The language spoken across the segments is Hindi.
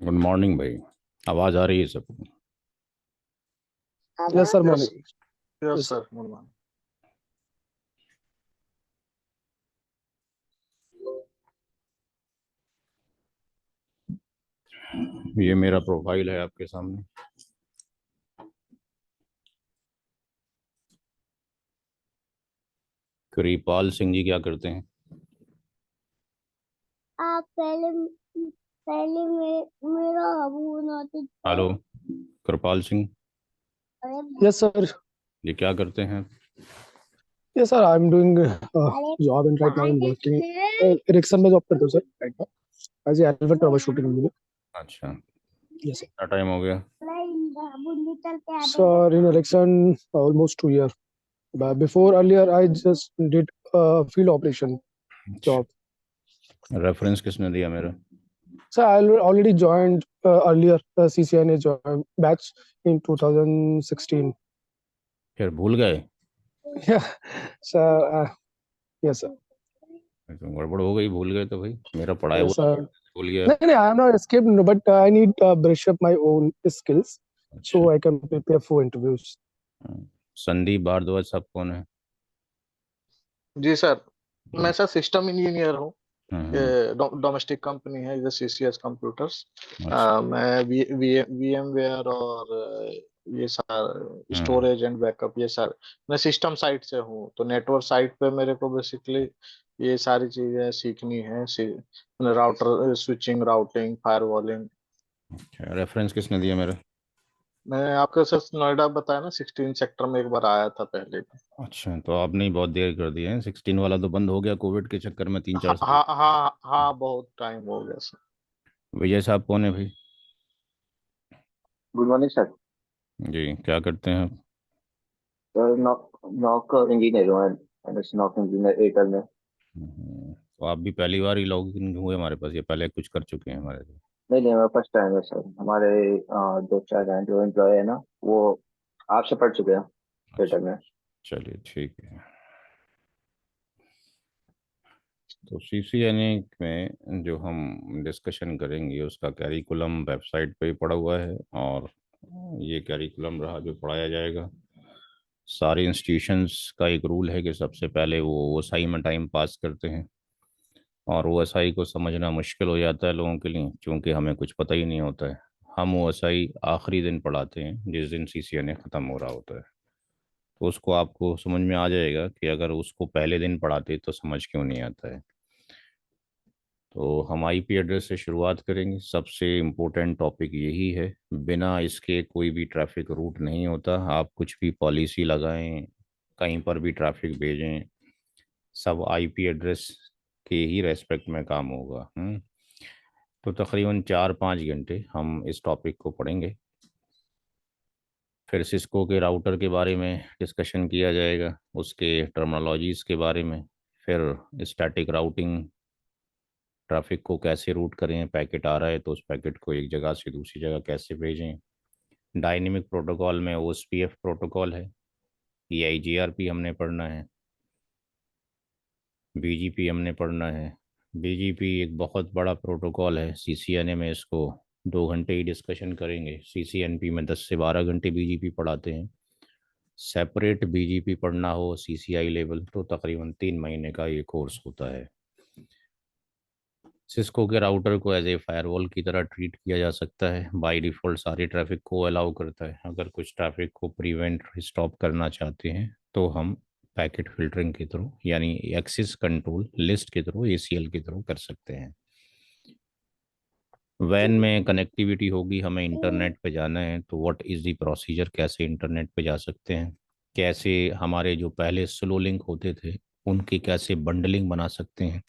गुड मॉर्निंग भाई। आवाज़ आ रही है सबको? Yes sir, yes morning. Yes yes sir. Sir मुलमान। ये मेरा प्रोफाइल है आपके सामने। कृपाल सिंह जी क्या करते हैं? आप पहले मेरा वो notice hello, Kripal Singh yes sir. ये क्या करते हैं? Yes sir, I am doing job and right now I am working erection में जॉब करता हूँ sir right now as a elevate troubleshooting engineer. अच्छा, यस सर। कितना टाइम हो गया? Sir in erection almost 2 year. But before earlier I just did field operation job. Reference किसने दिया मेरा? So I already joined earlier CCNA job batch in 2016. फिर भूल गए? Yeah. So yes sir. तो गड़बड़ हो गई, भूल गए तो भाई मेरा पढ़ाया Yes हुआ sir. भूल गया। No, no, I am not escaped, no, but I need brush up my own skills अच्छा। so I can prepare for interviews. Sandeep Bhardwaj साहब कौन है? जी सर, मैं सर सिस्टम इंजीनियर हूँ। हम्म, ये डोमेस्टिक कंपनी है इधर सीसीएस कंप्यूटर्स। अच्छा। मैं वीएम वेयर और ये सार हम्म, स्टोरेज एंड बैकअप ये सार मैं सिस्टम साइड से हूँ, तो नेटवर्क साइड पे मेरे को बेसिकली ये सारी चीजें सीखनी है। Router switching, routing, firewalling. अच्छा, रेफरेंस किसने दिया मेरा? मैं आपको सर नोएडा बताया ना, 16 सेक्टर में एक बार आया था पहले भी। अच्छा, तो आपने ही बहुत देर कर दिया है। 16 वाला तो बंद हो गया कोविड के चक्कर में, 3-4 साल। हाँ हाँ हाँ, बहुत टाइम हो गया सर। विजय साहब कौन है भाई? Good morning sir. जी, क्या करते हैं आप? सर नॉक इंजीनियर हूँ। एमएस नॉक इंजीनियर एयरटेल में। तो आप भी पहली बार ही लॉग इन हुए हमारे पास, ये पहले कुछ कर चुके हैं हमारे से? नहीं नहीं, मेरा फर्स्ट टाइम है सर। हमारे दो चार हैं जो एम्प्लॉय है ना, वो आपसे पढ़ चुके हैं अच्छा, एयरटेल में। चलिए ठीक है। तो सीसीएनए में जो हम डिस्कशन करेंगे उसका कैरिकुलम वेबसाइट पे ही पड़ा हुआ है, और ये कैरिकुलम रहा जो पढ़ाया जाएगा। सारे इंस्टीट्यूशंस का एक रूल है कि सबसे पहले वो ओएसआई में टाइम पास करते हैं, और ओएसआई को समझना मुश्किल हो जाता है लोगों के लिए क्योंकि हमें कुछ पता ही नहीं होता है। हम ओएसआई आखिरी दिन पढ़ाते हैं जिस दिन सीसीएनए ख़त्म हो रहा होता है। तो उसको आपको समझ में आ जाएगा कि अगर उसको पहले दिन पढ़ाते तो समझ क्यों नहीं आता है। तो हम आईपी एड्रेस से शुरुआत करेंगे। सबसे इम्पोर्टेंट टॉपिक यही है, बिना इसके कोई भी ट्रैफिक रूट नहीं होता। आप कुछ भी पॉलिसी लगाएं, कहीं पर भी ट्रैफिक भेजें, सब आईपी एड्रेस के ही रेस्पेक्ट में काम होगा। तो तकरीबन 4-5 घंटे हम इस टॉपिक को पढ़ेंगे। फिर सिस्को के राउटर के बारे में डिस्कशन किया जाएगा, उसके टर्मिनोलॉजीज़ के बारे में। फिर स्टैटिक राउटिंग, ट्रैफिक को कैसे रूट करें, पैकेट आ रहा है तो उस पैकेट को एक जगह से दूसरी जगह कैसे भेजें। डायनेमिक प्रोटोकॉल में ओएसपीएफ प्रोटोकॉल है, ईआईजीआरपी हमने पढ़ना है, बीजीपी हमने पढ़ना है। बीजीपी एक बहुत बड़ा प्रोटोकॉल है, सीसीएनए में इसको 2 घंटे ही डिस्कशन करेंगे। सीसीएनपी में 10 से 12 घंटे बीजीपी पढ़ाते हैं। सेपरेट बीजीपी पढ़ना हो सीसीआई लेवल तो तकरीबन 3 महीने का ये कोर्स होता है। सिस्को के राउटर को एज ए फायरवॉल की तरह ट्रीट किया जा सकता है। बाय डिफ़ॉल्ट सारे ट्रैफिक को अलाउ करता है। अगर कुछ ट्रैफिक को प्रिवेंट स्टॉप करना चाहते हैं तो हम पैकेट फिल्टरिंग के थ्रू यानी एक्सेस कंट्रोल लिस्ट के थ्रू एसीएल के थ्रू कर सकते हैं। वैन में कनेक्टिविटी होगी, हमें इंटरनेट पे जाना है तो व्हाट इज़ द प्रोसीजर, कैसे इंटरनेट पे जा सकते हैं, कैसे हमारे जो पहले स्लो लिंक होते थे उनकी कैसे बंडलिंग बना सकते हैं।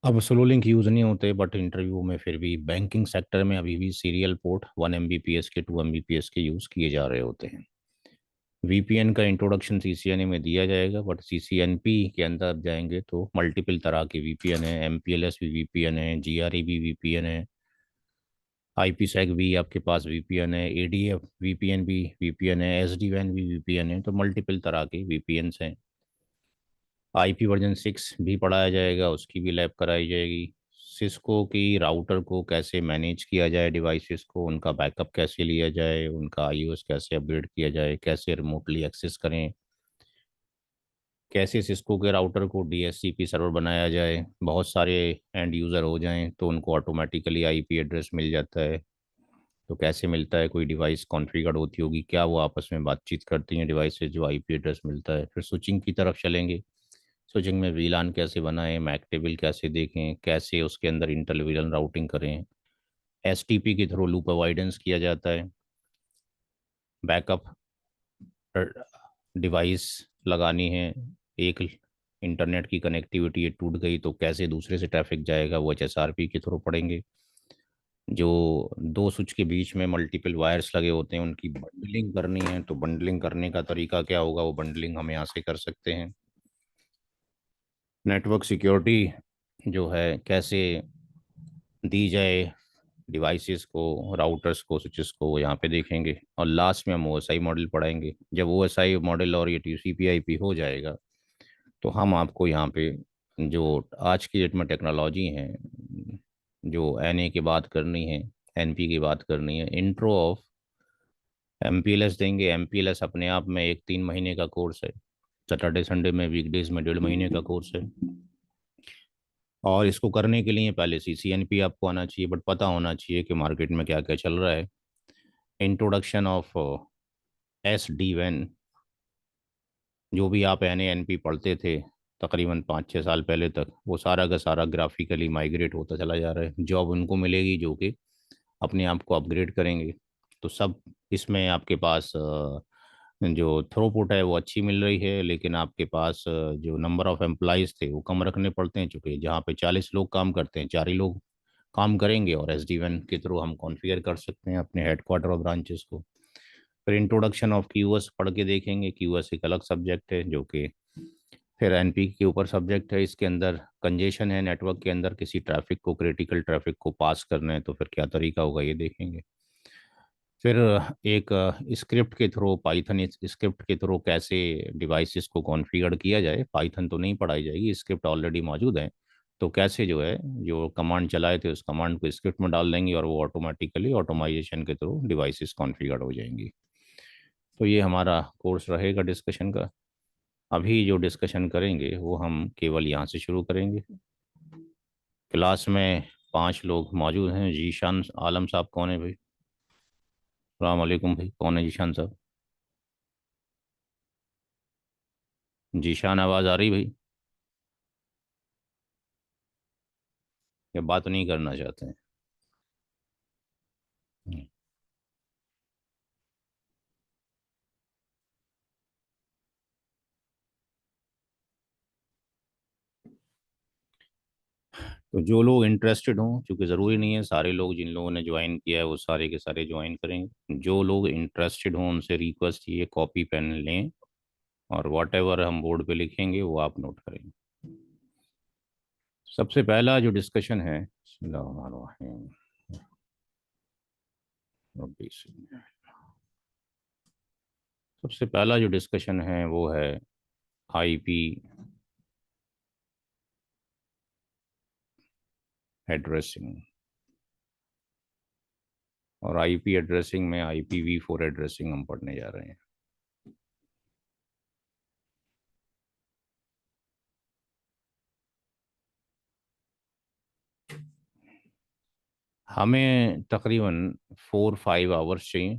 अब स्लो लिंक यूज़ नहीं होते बट इंटरव्यू में फिर भी बैंकिंग सेक्टर में अभी भी सीरियल पोर्ट 1 Mbps के 2 Mbps के यूज़ किए जा रहे होते हैं। वीपीएन का इंट्रोडक्शन सीसीएनए में दिया जाएगा, बट सीसीएनपी के अंदर आप जाएंगे तो मल्टीपल तरह के वीपीएन है। एमपीएलएस भी वीपीएन है, जीआरई भी वीपीएन है, आईपीसेक भी आपके पास वीपीएन है, एडीएफ वीपीएन भी वीपीएन है, एसडी वैन भी वीपीएन है। तो मल्टीपल तरह के वीपीएन्स हैं। आईपी वर्जन 6 भी पढ़ाया जाएगा, उसकी भी लैब कराई जाएगी। सिस्को की राउटर को कैसे मैनेज किया जाए, डिवाइसेस को उनका बैकअप कैसे लिया जाए, उनका आईओएस कैसे अपग्रेड किया जाए, कैसे रिमोटली एक्सेस करें, कैसे सिस्को के राउटर को डीएससीपी सर्वर बनाया जाए, बहुत सारे एंड यूज़र हो जाएं तो उनको ऑटोमेटिकली आईपी एड्रेस मिल जाता है। तो कैसे मिलता है, कोई डिवाइस कॉन्फ़िगर होती होगी क्या, वो आपस में बातचीत करती हैं डिवाइसेज जो आईपी एड्रेस मिलता है। फिर स्विचिंग की तरफ चलेंगे, स्विचिंग में वीलान कैसे बनाएं, मैक टेबल कैसे देखें, कैसे उसके अंदर इंटर वीलन राउटिंग करें, एसटीपी के थ्रू लूप अवॉइडेंस किया जाता है, बैकअप डिवाइस लगानी है, एक इंटरनेट की कनेक्टिविटी ये टूट गई तो कैसे दूसरे से ट्रैफिक जाएगा, वो एचएसआरपी के थ्रू पढ़ेंगे। जो दो स्विच के बीच में मल्टीपल वायर्स लगे होते हैं उनकी बंडलिंग करनी है, तो बंडलिंग करने का तरीका क्या होगा, वो बंडलिंग हम यहाँ से कर सकते हैं। नेटवर्क सिक्योरिटी जो है कैसे दी जाए डिवाइसेस को, राउटर्स को, स्विचेस को, वो यहाँ पे देखेंगे। और लास्ट में हम ओएसआई मॉडल पढ़ाएंगे। जब ओएसआई मॉडल और ये टीसीपी आईपी हो जाएगा तो हम आपको यहाँ पे जो आज की डेट में टेक्नोलॉजी है, जो एनए की बात करनी है, एनपी की बात करनी है, इंट्रो ऑफ एमपीएलएस देंगे। एमपीएलएस अपने आप में एक 3 महीने का कोर्स है, सैटरडे संडे में, वीकडेज में 1.5 महीने का कोर्स है। और इसको करने के लिए पहले सीसीएनपी आपको आना चाहिए, बट पता होना चाहिए कि मार्केट में क्या क्या चल रहा है। इंट्रोडक्शन ऑफ एस डी वैन, जो भी आप एन ए एन पी पढ़ते थे तकरीबन 5-6 साल पहले तक, वो सारा का सारा ग्राफिकली माइग्रेट होता चला जा रहा है। जॉब उनको मिलेगी जो कि अपने आप को अपग्रेड करेंगे। तो सब इसमें आपके पास जो थ्रोपुट है वो अच्छी मिल रही है, लेकिन आपके पास जो नंबर ऑफ एम्प्लॉयज़ थे वो कम रखने पड़ते हैं, चूँकि जहाँ पे 40 लोग काम करते हैं 4 ही लोग काम करेंगे। और एस डी वन के थ्रू हम कॉन्फ़िगर कर सकते हैं अपने हेडक्वार्टर और ब्रांचेस को। फिर इंट्रोडक्शन ऑफ क्यूएस पढ़ के देखेंगे। क्यूएस एक अलग सब्जेक्ट है जो कि फिर एनपी के ऊपर सब्जेक्ट है। इसके अंदर कंजेशन है नेटवर्क के अंदर, किसी ट्रैफिक को, क्रिटिकल ट्रैफिक को पास करना है तो फिर क्या तरीका होगा ये देखेंगे। फिर एक स्क्रिप्ट के थ्रू, पाइथन स्क्रिप्ट के थ्रू कैसे डिवाइसेस को कॉन्फ़िगर किया जाए। पाइथन तो नहीं पढ़ाई जाएगी, स्क्रिप्ट ऑलरेडी मौजूद है, तो कैसे जो है जो कमांड चलाए थे उस कमांड को स्क्रिप्ट में डाल देंगे और वो ऑटोमेटिकली ऑटोमाइजेशन के थ्रू डिवाइसेस कॉन्फ़िगर हो जाएंगी। तो ये हमारा कोर्स रहेगा डिस्कशन का। अभी जो डिस्कशन करेंगे वो हम केवल यहाँ से शुरू करेंगे। क्लास में 5 लोग मौजूद हैं। जीशान आलम साहब कौन है भाई? सलाम वालेकुम भाई, कौन है जीशान साहब? जीशान, आवाज़ आ रही भाई? या बात नहीं करना चाहते हैं? हम्म। तो जो लोग इंटरेस्टेड हों, क्योंकि ज़रूरी नहीं है सारे लोग, जिन लोगों ने ज्वाइन किया है वो सारे के सारे ज्वाइन करेंगे। जो लोग इंटरेस्टेड हों उनसे रिक्वेस्ट ये, कॉपी पेन लें और वॉट एवर हम बोर्ड पे लिखेंगे वो आप नोट करेंगे। सबसे पहला जो डिस्कशन है, बिस्मिल्लाहिर्रहमानिर्रहीम, सबसे पहला जो डिस्कशन है वो है आईपी एड्रेसिंग। और आईपी एड्रेसिंग में IPv4 एड्रेसिंग हम पढ़ने जा रहे हैं। हमें तकरीबन 4-5 आवर्स चाहिए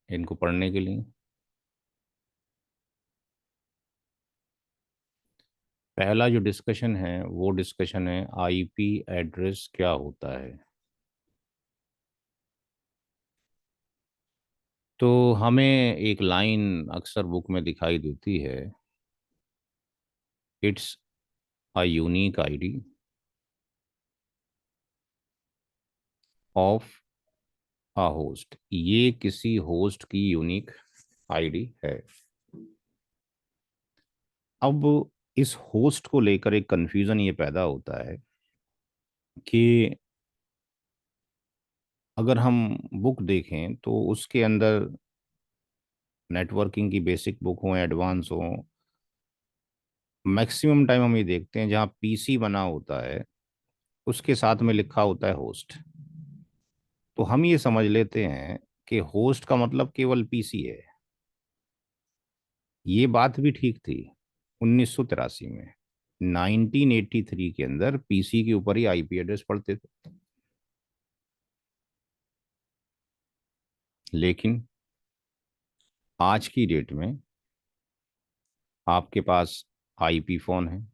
इनको पढ़ने के लिए। पहला जो डिस्कशन है वो डिस्कशन है आईपी एड्रेस क्या होता है। तो हमें एक लाइन अक्सर बुक में दिखाई देती है, it's a unique ID of a host. ये किसी होस्ट की यूनिक आईडी है। अब इस होस्ट को लेकर एक कंफ्यूजन ये पैदा होता है कि अगर हम बुक देखें तो उसके अंदर नेटवर्किंग की बेसिक बुक हो, एडवांस हो, मैक्सिमम टाइम हम ये देखते हैं जहाँ पीसी बना होता है उसके साथ में लिखा होता है होस्ट। तो हम ये समझ लेते हैं कि होस्ट का मतलब केवल पीसी है। ये बात भी ठीक थी 1983 में। 1983 के अंदर पीसी के ऊपर ही आईपी एड्रेस पड़ते थे। लेकिन आज की डेट में आपके पास आईपी फोन है,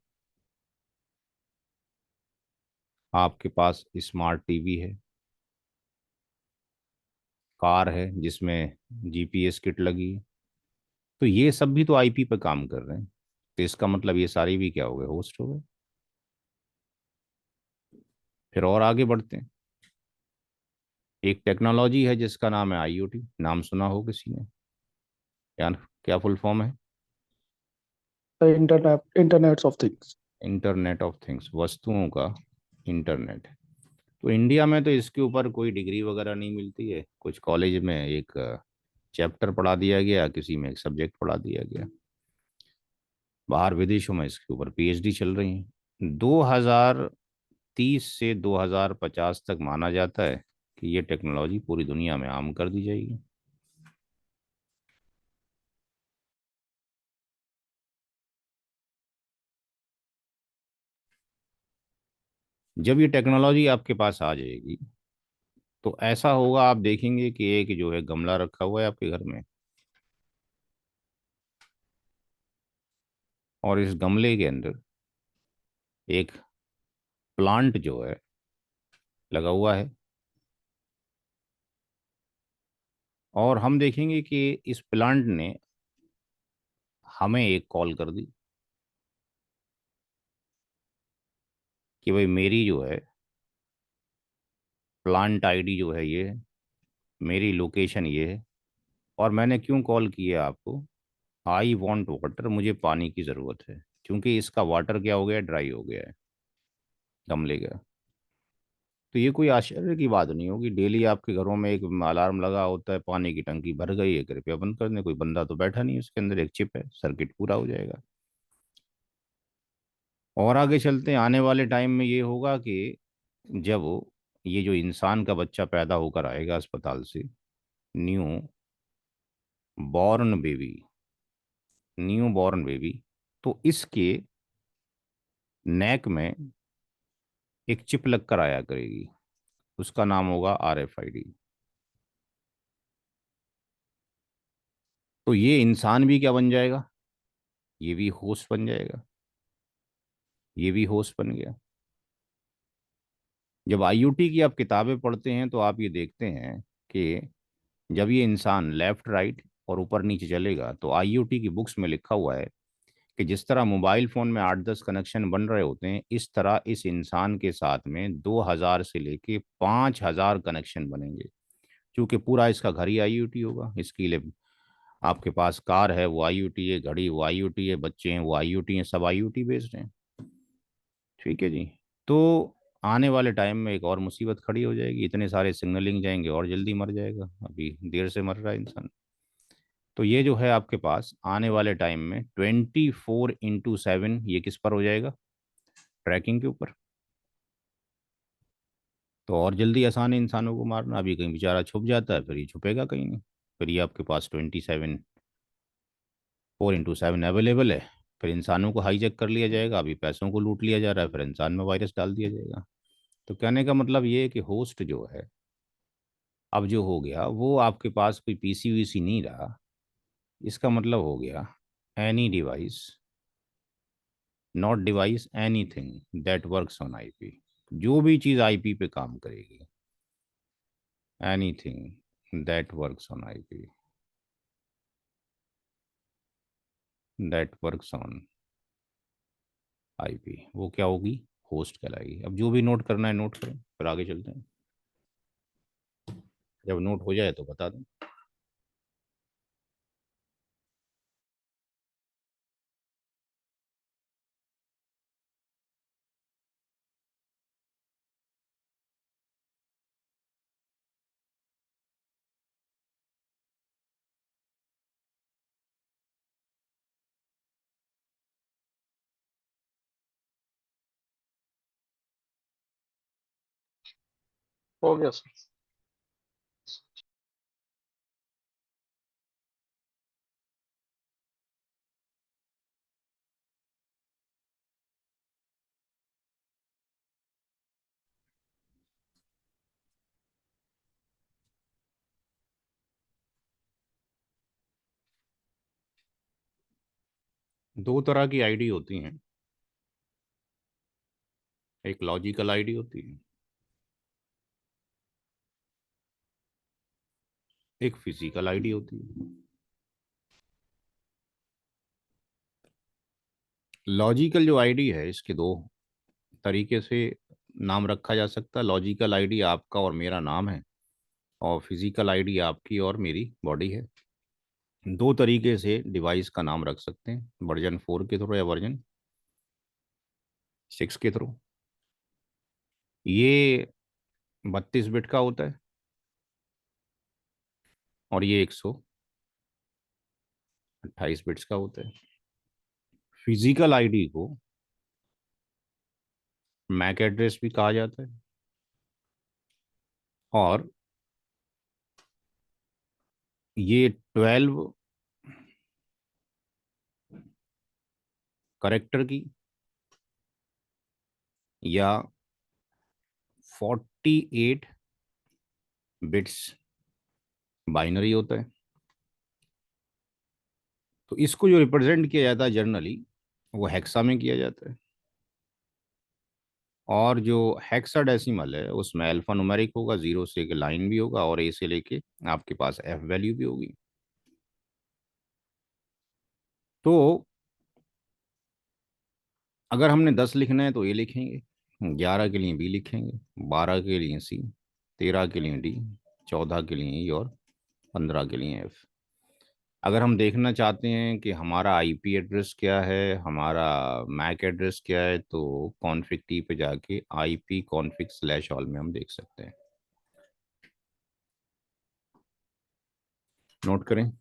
आपके पास स्मार्ट टीवी है, कार है जिसमें जीपीएस किट लगी है। तो ये सब भी तो आईपी पर काम कर रहे हैं। तो इसका मतलब ये सारी भी क्या हो गए, होस्ट हो गए। फिर और आगे बढ़ते हैं। एक टेक्नोलॉजी है जिसका नाम है आईओटी, नाम सुना हो किसी ने? क्या क्या फुल फॉर्म है? Internet of things. Internet of things, वस्तुओं का इंटरनेट। तो इंडिया में तो इसके ऊपर कोई डिग्री वगैरह नहीं मिलती है। कुछ कॉलेज में एक चैप्टर पढ़ा दिया गया, किसी में एक सब्जेक्ट पढ़ा दिया गया। बाहर विदेशों में इसके ऊपर पीएचडी चल रही है। 2030 से 2050 तक माना जाता है कि ये टेक्नोलॉजी पूरी दुनिया में आम कर दी जाएगी। जब ये टेक्नोलॉजी आपके पास आ जाएगी तो ऐसा होगा, आप देखेंगे कि एक जो है गमला रखा हुआ है आपके घर में, और इस गमले के अंदर एक प्लांट जो है लगा हुआ है। और हम देखेंगे कि इस प्लांट ने हमें एक कॉल कर दी कि भाई मेरी जो है प्लांट आईडी जो है ये है, मेरी लोकेशन ये है, और मैंने क्यों कॉल किया आपको? आई वॉन्ट वाटर, मुझे पानी की ज़रूरत है, क्योंकि इसका वाटर क्या हो गया, ड्राई हो गया है गमले का। तो ये कोई आश्चर्य की बात नहीं होगी। डेली आपके घरों में एक अलार्म लगा होता है, पानी की टंकी भर गई है, कृपया बंद कर दें। कोई बंदा तो बैठा नहीं, उसके अंदर एक चिप है, सर्किट पूरा हो जाएगा। और आगे चलते हैं, आने वाले टाइम में ये होगा कि जब ये जो इंसान का बच्चा पैदा होकर आएगा अस्पताल से, new born baby, new born baby, तो इसके नेक में एक चिप लग कर आया करेगी। उसका नाम होगा आरएफआईडी। तो ये इंसान भी क्या बन जाएगा, ये भी होस्ट बन जाएगा। ये भी होस्ट बन गया। जब आईओटी की आप किताबें पढ़ते हैं तो आप ये देखते हैं कि जब ये इंसान लेफ्ट राइट और ऊपर नीचे चलेगा, तो आईओटी की बुक्स में लिखा हुआ है कि जिस तरह मोबाइल फोन में 8-10 कनेक्शन बन रहे होते हैं, इस तरह इस इंसान के साथ में 2000 से लेके 5000 कनेक्शन बनेंगे। क्योंकि पूरा इसका घर ही आईओटी होगा। इसके लिए आपके पास कार है वो आईओटी है, घड़ी वो आईओटी है, बच्चे हैं वो आईओटी हैं, सब आईओटी बेस्ड हैं। ठीक है जी। तो आने वाले टाइम में एक और मुसीबत खड़ी हो जाएगी, इतने सारे सिग्नलिंग जाएंगे और जल्दी मर जाएगा, अभी देर से मर रहा है इंसान। तो ये जो है आपके पास आने वाले टाइम में 24/7 ये किस पर हो जाएगा, ट्रैकिंग के ऊपर। तो और जल्दी आसान है इंसानों को मारना। अभी कहीं बेचारा छुप जाता है, फिर ये छुपेगा कहीं नहीं। फिर ये आपके पास 24/7 अवेलेबल है। फिर इंसानों को हाईजैक कर लिया जाएगा, अभी पैसों को लूट लिया जा रहा है, फिर इंसान में वायरस डाल दिया जाएगा। तो कहने का मतलब ये है कि होस्ट जो है अब जो हो गया वो आपके पास कोई पीसी वीसी नहीं रहा। इसका मतलब हो गया any device, not device, anything that works on IP. जो भी चीज़ आईपी पे काम करेगी, anything that works on IP, that works on IP, वो क्या होगी, होस्ट कहलाएगी। अब जो भी नोट करना है नोट करें, फिर आगे चलते हैं। जब नोट हो जाए तो बता दें। हो गया सर। दो तरह की आईडी होती हैं, एक लॉजिकल आईडी होती है, एक फिजिकल आईडी होती है। लॉजिकल जो आईडी है, इसके दो तरीके से नाम रखा जा सकता है। लॉजिकल आईडी आपका और मेरा नाम है, और फिजिकल आईडी आपकी और मेरी बॉडी है। दो तरीके से डिवाइस का नाम रख सकते हैं, वर्जन 4 के थ्रू या वर्जन 6 के थ्रू। ये 32 बिट का होता है और ये 128 बिट्स का होता है। फिजिकल आईडी को मैक एड्रेस भी कहा जाता है, और ये 12 करेक्टर की या 48 बिट्स बाइनरी होता है। तो इसको जो रिप्रेजेंट किया जाता है जनरली, वो हेक्सा में किया जाता है। और जो हेक्साडेसिमल है उसमें अल्फा न्यूमेरिक होगा, 0 से एक लाइन भी होगा, और ए से लेके आपके पास एफ वैल्यू भी होगी। तो अगर हमने 10 लिखना है तो ए लिखेंगे, 11 के लिए बी लिखेंगे, 12 के लिए सी, 13 के लिए डी, 14 के लिए ई, और 15 के लिए एफ। अगर हम देखना चाहते हैं कि हमारा आईपी एड्रेस क्या है, हमारा मैक एड्रेस क्या है, तो कॉन्फ़िग टी पे जाके आईपी कॉन्फ़िग स्लैश ऑल में हम देख सकते हैं। नोट करें।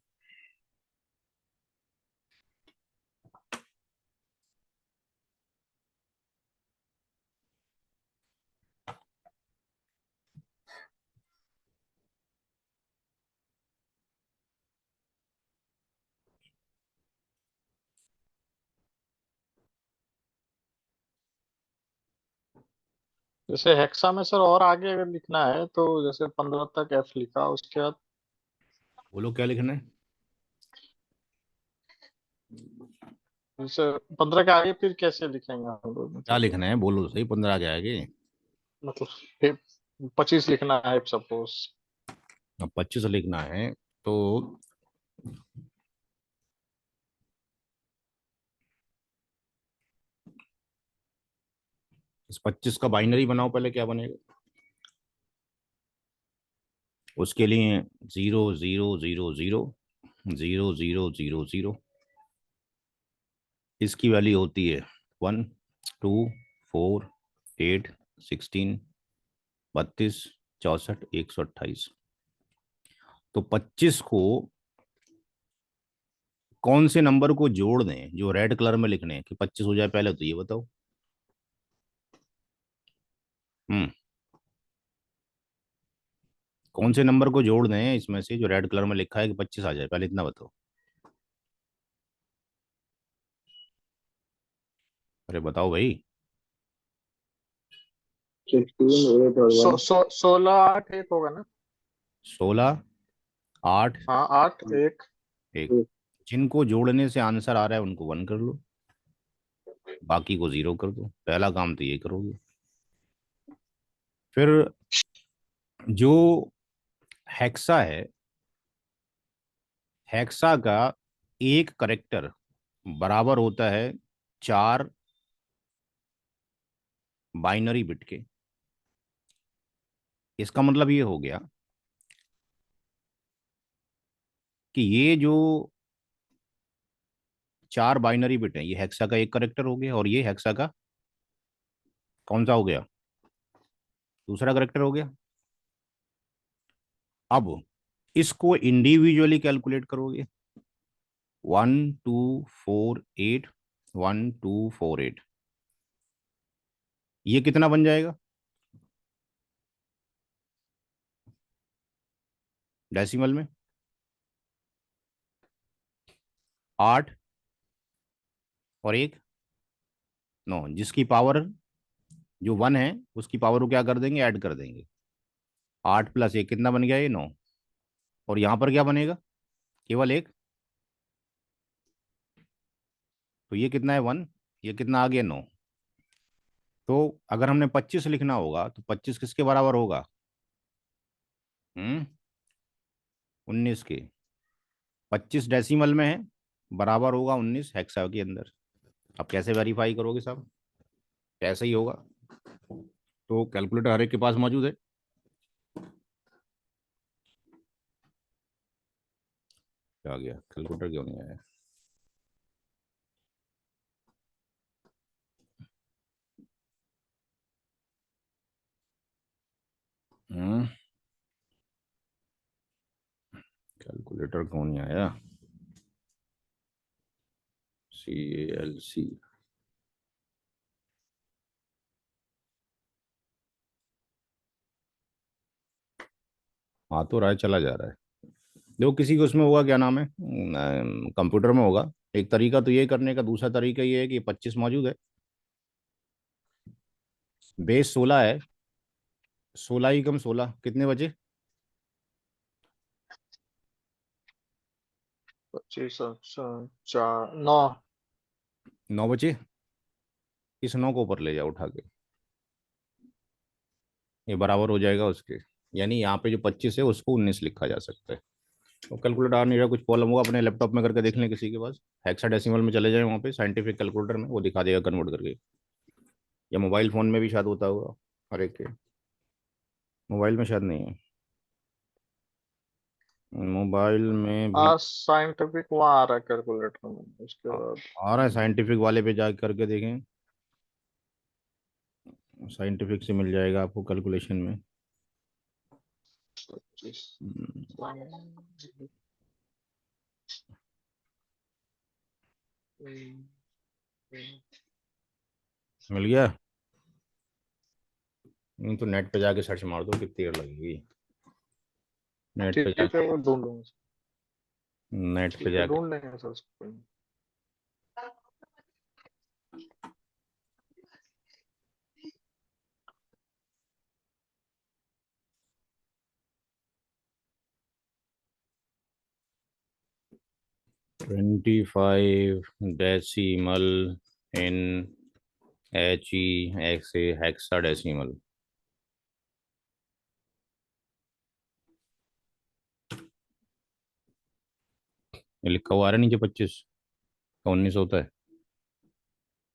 जैसे हेक्सा में सर और आगे अगर लिखना है तो जैसे 15 तक एफ लिखा, उसके बाद बोलो क्या लिखना है। जैसे 15 के आगे फिर कैसे लिखेंगे हम लोग, क्या मतलब लिखना है बोलो तो सही, 15 के आगे। मतलब फिर 25 लिखना है सपोज। अब 25 लिखना है तो इस 25 का बाइनरी बनाओ पहले, क्या बनेगा उसके लिए। 0 0 0 0 0 0 0 0, इसकी वैल्यू होती है 1 2 4 8 16 32 64 128। तो 25 को कौन से नंबर को जोड़ दें जो रेड कलर में लिखने हैं कि 25 हो जाए, पहले तो ये बताओ। हम्म कौन से नंबर को जोड़ दें इसमें से जो रेड कलर में लिखा है कि 25 आ जाए, पहले इतना बताओ। अरे बताओ भाई। 16 8 और 1। 16 8 1 होगा ना। 16 8 हाँ 8 1। 1। जिनको जोड़ने से आंसर आ रहा है उनको 1 कर लो, बाकी को 0 कर दो। पहला काम तो ये करोगे। फिर जो हेक्सा है, हेक्सा का एक करेक्टर बराबर होता है 4 बाइनरी बिट के। इसका मतलब ये हो गया कि ये जो 4 बाइनरी बिट है, ये हेक्सा का एक करेक्टर हो गया, और ये हेक्सा का कौन सा हो गया, दूसरा करेक्टर हो गया। अब इसको इंडिविजुअली कैलकुलेट करोगे, 1248 1248, ये कितना बन जाएगा। डेसिमल में 8 और 1 9, जिसकी पावर जो 1 है उसकी पावर को क्या कर देंगे, ऐड कर देंगे। 8 + 1 कितना बन गया, ये 9। और यहाँ पर क्या बनेगा, केवल 1। तो ये कितना है 1, ये कितना आ गया 9। तो अगर हमने 25 लिखना होगा तो 25 किसके बराबर होगा, 19 के। 25 डेसिमल में है, बराबर होगा 19 हेक्सा के अंदर। अब कैसे वेरीफाई करोगे साहब, कैसे ही होगा। तो कैलकुलेटर हर एक के पास मौजूद है। क्या आ गया, कैलकुलेटर क्यों नहीं आया। कैलकुलेटर क्यों नहीं आया, CALC। हाँ तो रहा है, चला जा रहा है। देखो किसी को उसमें होगा, क्या नाम है, कंप्यूटर में होगा एक तरीका तो ये करने का, दूसरा तरीका ये है कि 25 मौजूद है, बेस 16 है, 16 ही कम 16 कितने बचे, 25 अच्छा 4 9। 9 बचे। इस 9 को ऊपर ले जाओ उठा के, ये बराबर हो जाएगा उसके। यानी यहाँ पे जो 25 है उसको 19 लिखा जा सकता है। तो कैलकुलेटर आ नहीं रहा, कुछ प्रॉब्लम होगा अपने लैपटॉप में करके देख लें किसी के पास, हेक्साडेसिमल में चले जाएं, वहाँ पे साइंटिफिक कैलकुलेटर में वो दिखा देगा कन्वर्ट करके। या मोबाइल फ़ोन में भी शायद होता होगा हर एक के, मोबाइल में शायद नहीं है, मोबाइल में भी साइंटिफिक वहाँ आ रहा है कैलकुलेटर में, उसके आ बाद आ रहा है। साइंटिफिक वाले पे जा करके देखें, साइंटिफिक से मिल जाएगा आपको कैलकुलेशन में। 25 मिल गया। तो नेट पे जाके सर्च मार दो कितनी देर लगेगी, नेट पे ठीक जाके, है वो ढूंढ लूंगा। नेट पे ठीक है जाके। ढूंढ लेंगे सर उसको। 25 decimal in HE hexa decimal. ये लिखा हुआ आ रहा है नीचे, 25 का 19 होता है,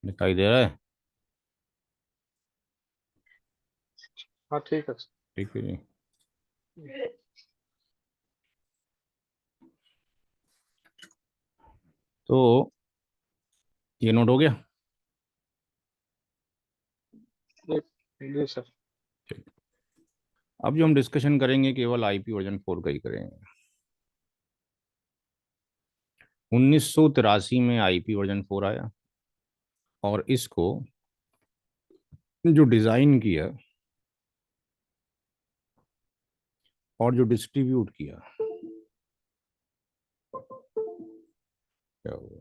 दिखाई दे रहा है। हाँ ठीक है सर। ठीक है जी। तो ये नोट हो गया। जी सर। ठीक। अब जो हम डिस्कशन करेंगे केवल IP वर्जन 4 का ही करेंगे। 1983 में IP वर्जन 4 आया, और इसको जो डिज़ाइन किया और जो डिस्ट्रीब्यूट किया, क्या हुआ,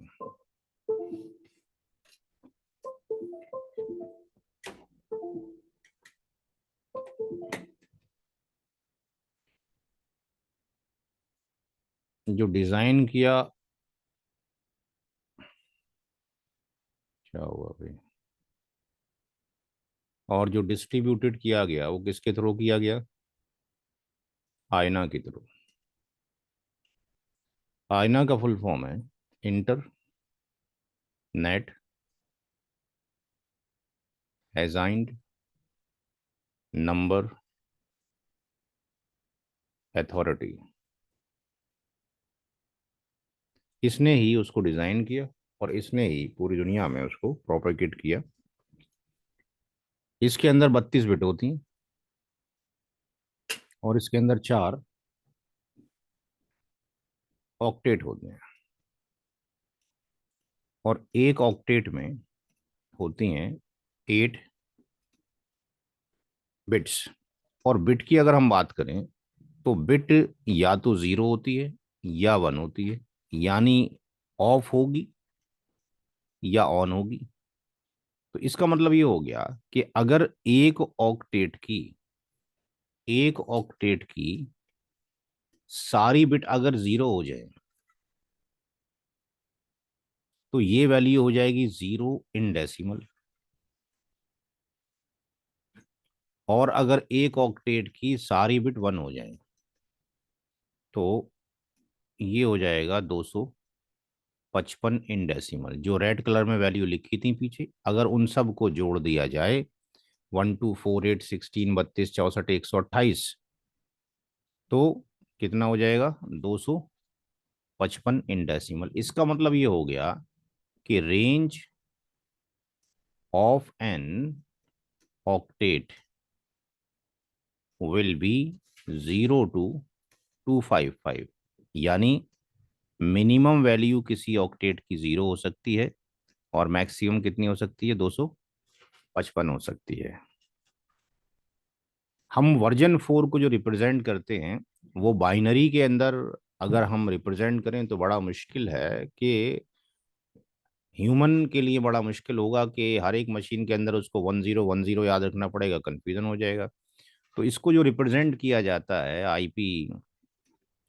जो डिज़ाइन किया, क्या हुआ भाई, और जो डिस्ट्रीब्यूटेड किया गया वो किसके थ्रू किया गया, आयना के थ्रू। आयना का फुल फॉर्म है inter net assigned number authority. इसने ही उसको डिज़ाइन किया और इसने ही पूरी दुनिया में उसको प्रोपेगेट किया। इसके अंदर 32 बिट होती हैं और इसके अंदर 4 ऑक्टेट होते हैं, और एक ऑक्टेट में होती हैं 8 बिट्स। और बिट की अगर हम बात करें तो बिट या तो 0 होती है या 1 होती है, यानी ऑफ होगी या ऑन होगी। तो इसका मतलब ये हो गया कि अगर एक ऑक्टेट की सारी बिट अगर 0 हो जाए तो ये वैल्यू हो जाएगी 0 इन डेसिमल। और अगर एक ऑक्टेट की सारी बिट 1 हो जाए तो ये हो जाएगा 255 इन डेसिमल। जो रेड कलर में वैल्यू लिखी थी पीछे, अगर उन सब को जोड़ दिया जाए, 1 2 4 8 16 32 64 128, तो कितना हो जाएगा? 255 इन डेसिमल। इसका मतलब ये हो गया कि range of an octet will be 0 to 255, यानी मिनिमम वैल्यू किसी ऑक्टेट की 0 हो सकती है और मैक्सिमम कितनी हो सकती है? 255 हो सकती है। हम वर्जन 4 को जो रिप्रेजेंट करते हैं वो बाइनरी के अंदर अगर हम रिप्रेजेंट करें तो बड़ा मुश्किल है कि ह्यूमन के लिए बड़ा मुश्किल होगा कि हर एक मशीन के अंदर उसको 1010 याद रखना पड़ेगा, कंफ्यूजन हो जाएगा। तो इसको जो रिप्रेजेंट किया जाता है आईपी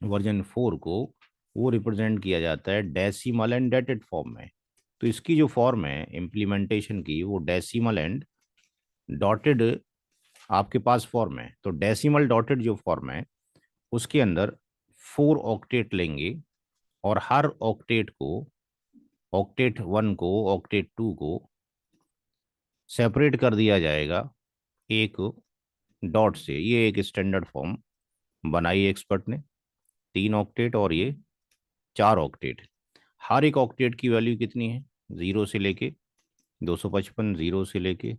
वर्जन 4 को, वो रिप्रेजेंट किया जाता है डेसिमल एंड डेटेड फॉर्म में। तो इसकी जो फॉर्म है इम्प्लीमेंटेशन की, वो डेसिमल एंड डॉटेड आपके पास फॉर्म है। तो डेसिमल डॉटेड जो फॉर्म है उसके अंदर 4 ऑक्टेट लेंगे और हर ऑक्टेट को, ऑक्टेट 1 को, ऑक्टेट 2 को सेपरेट कर दिया जाएगा एक डॉट से। ये एक स्टैंडर्ड फॉर्म बनाई एक्सपर्ट ने, 3 ऑक्टेट और ये 4 ऑक्टेट। हर एक ऑक्टेट की वैल्यू कितनी है? 0 से लेके 255, 0 से लेके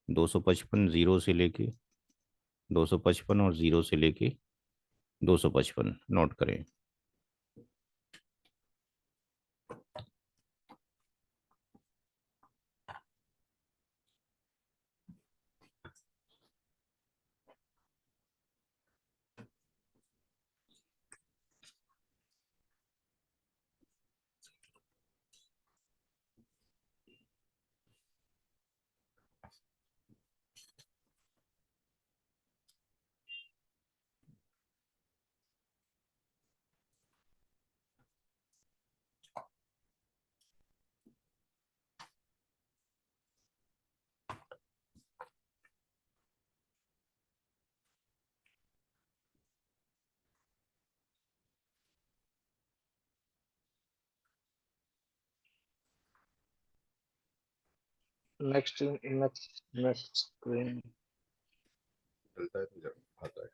255, 0 से लेके 255 और 0 से लेके 255। नोट करें। Next next next screen. चलता है तो जब आता है।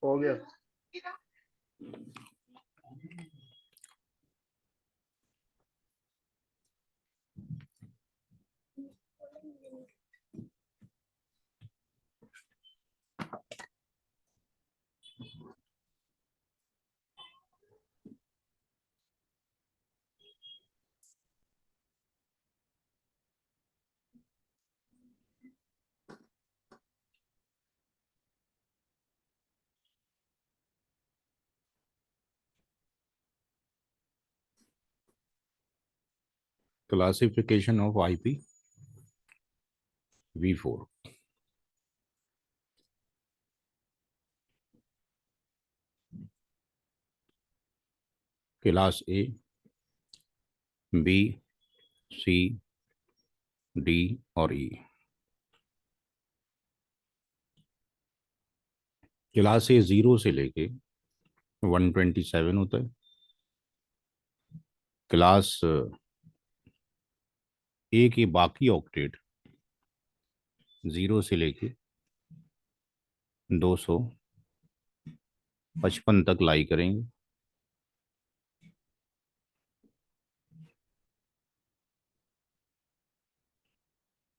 हो गया। Classification of IP V4। Class A, B, C, D और ई। क्लास ए 0 से लेके 127 होता है। क्लास ए के बाकी ऑक्टेट 0 से लेके 255 तक लाई करेंगे।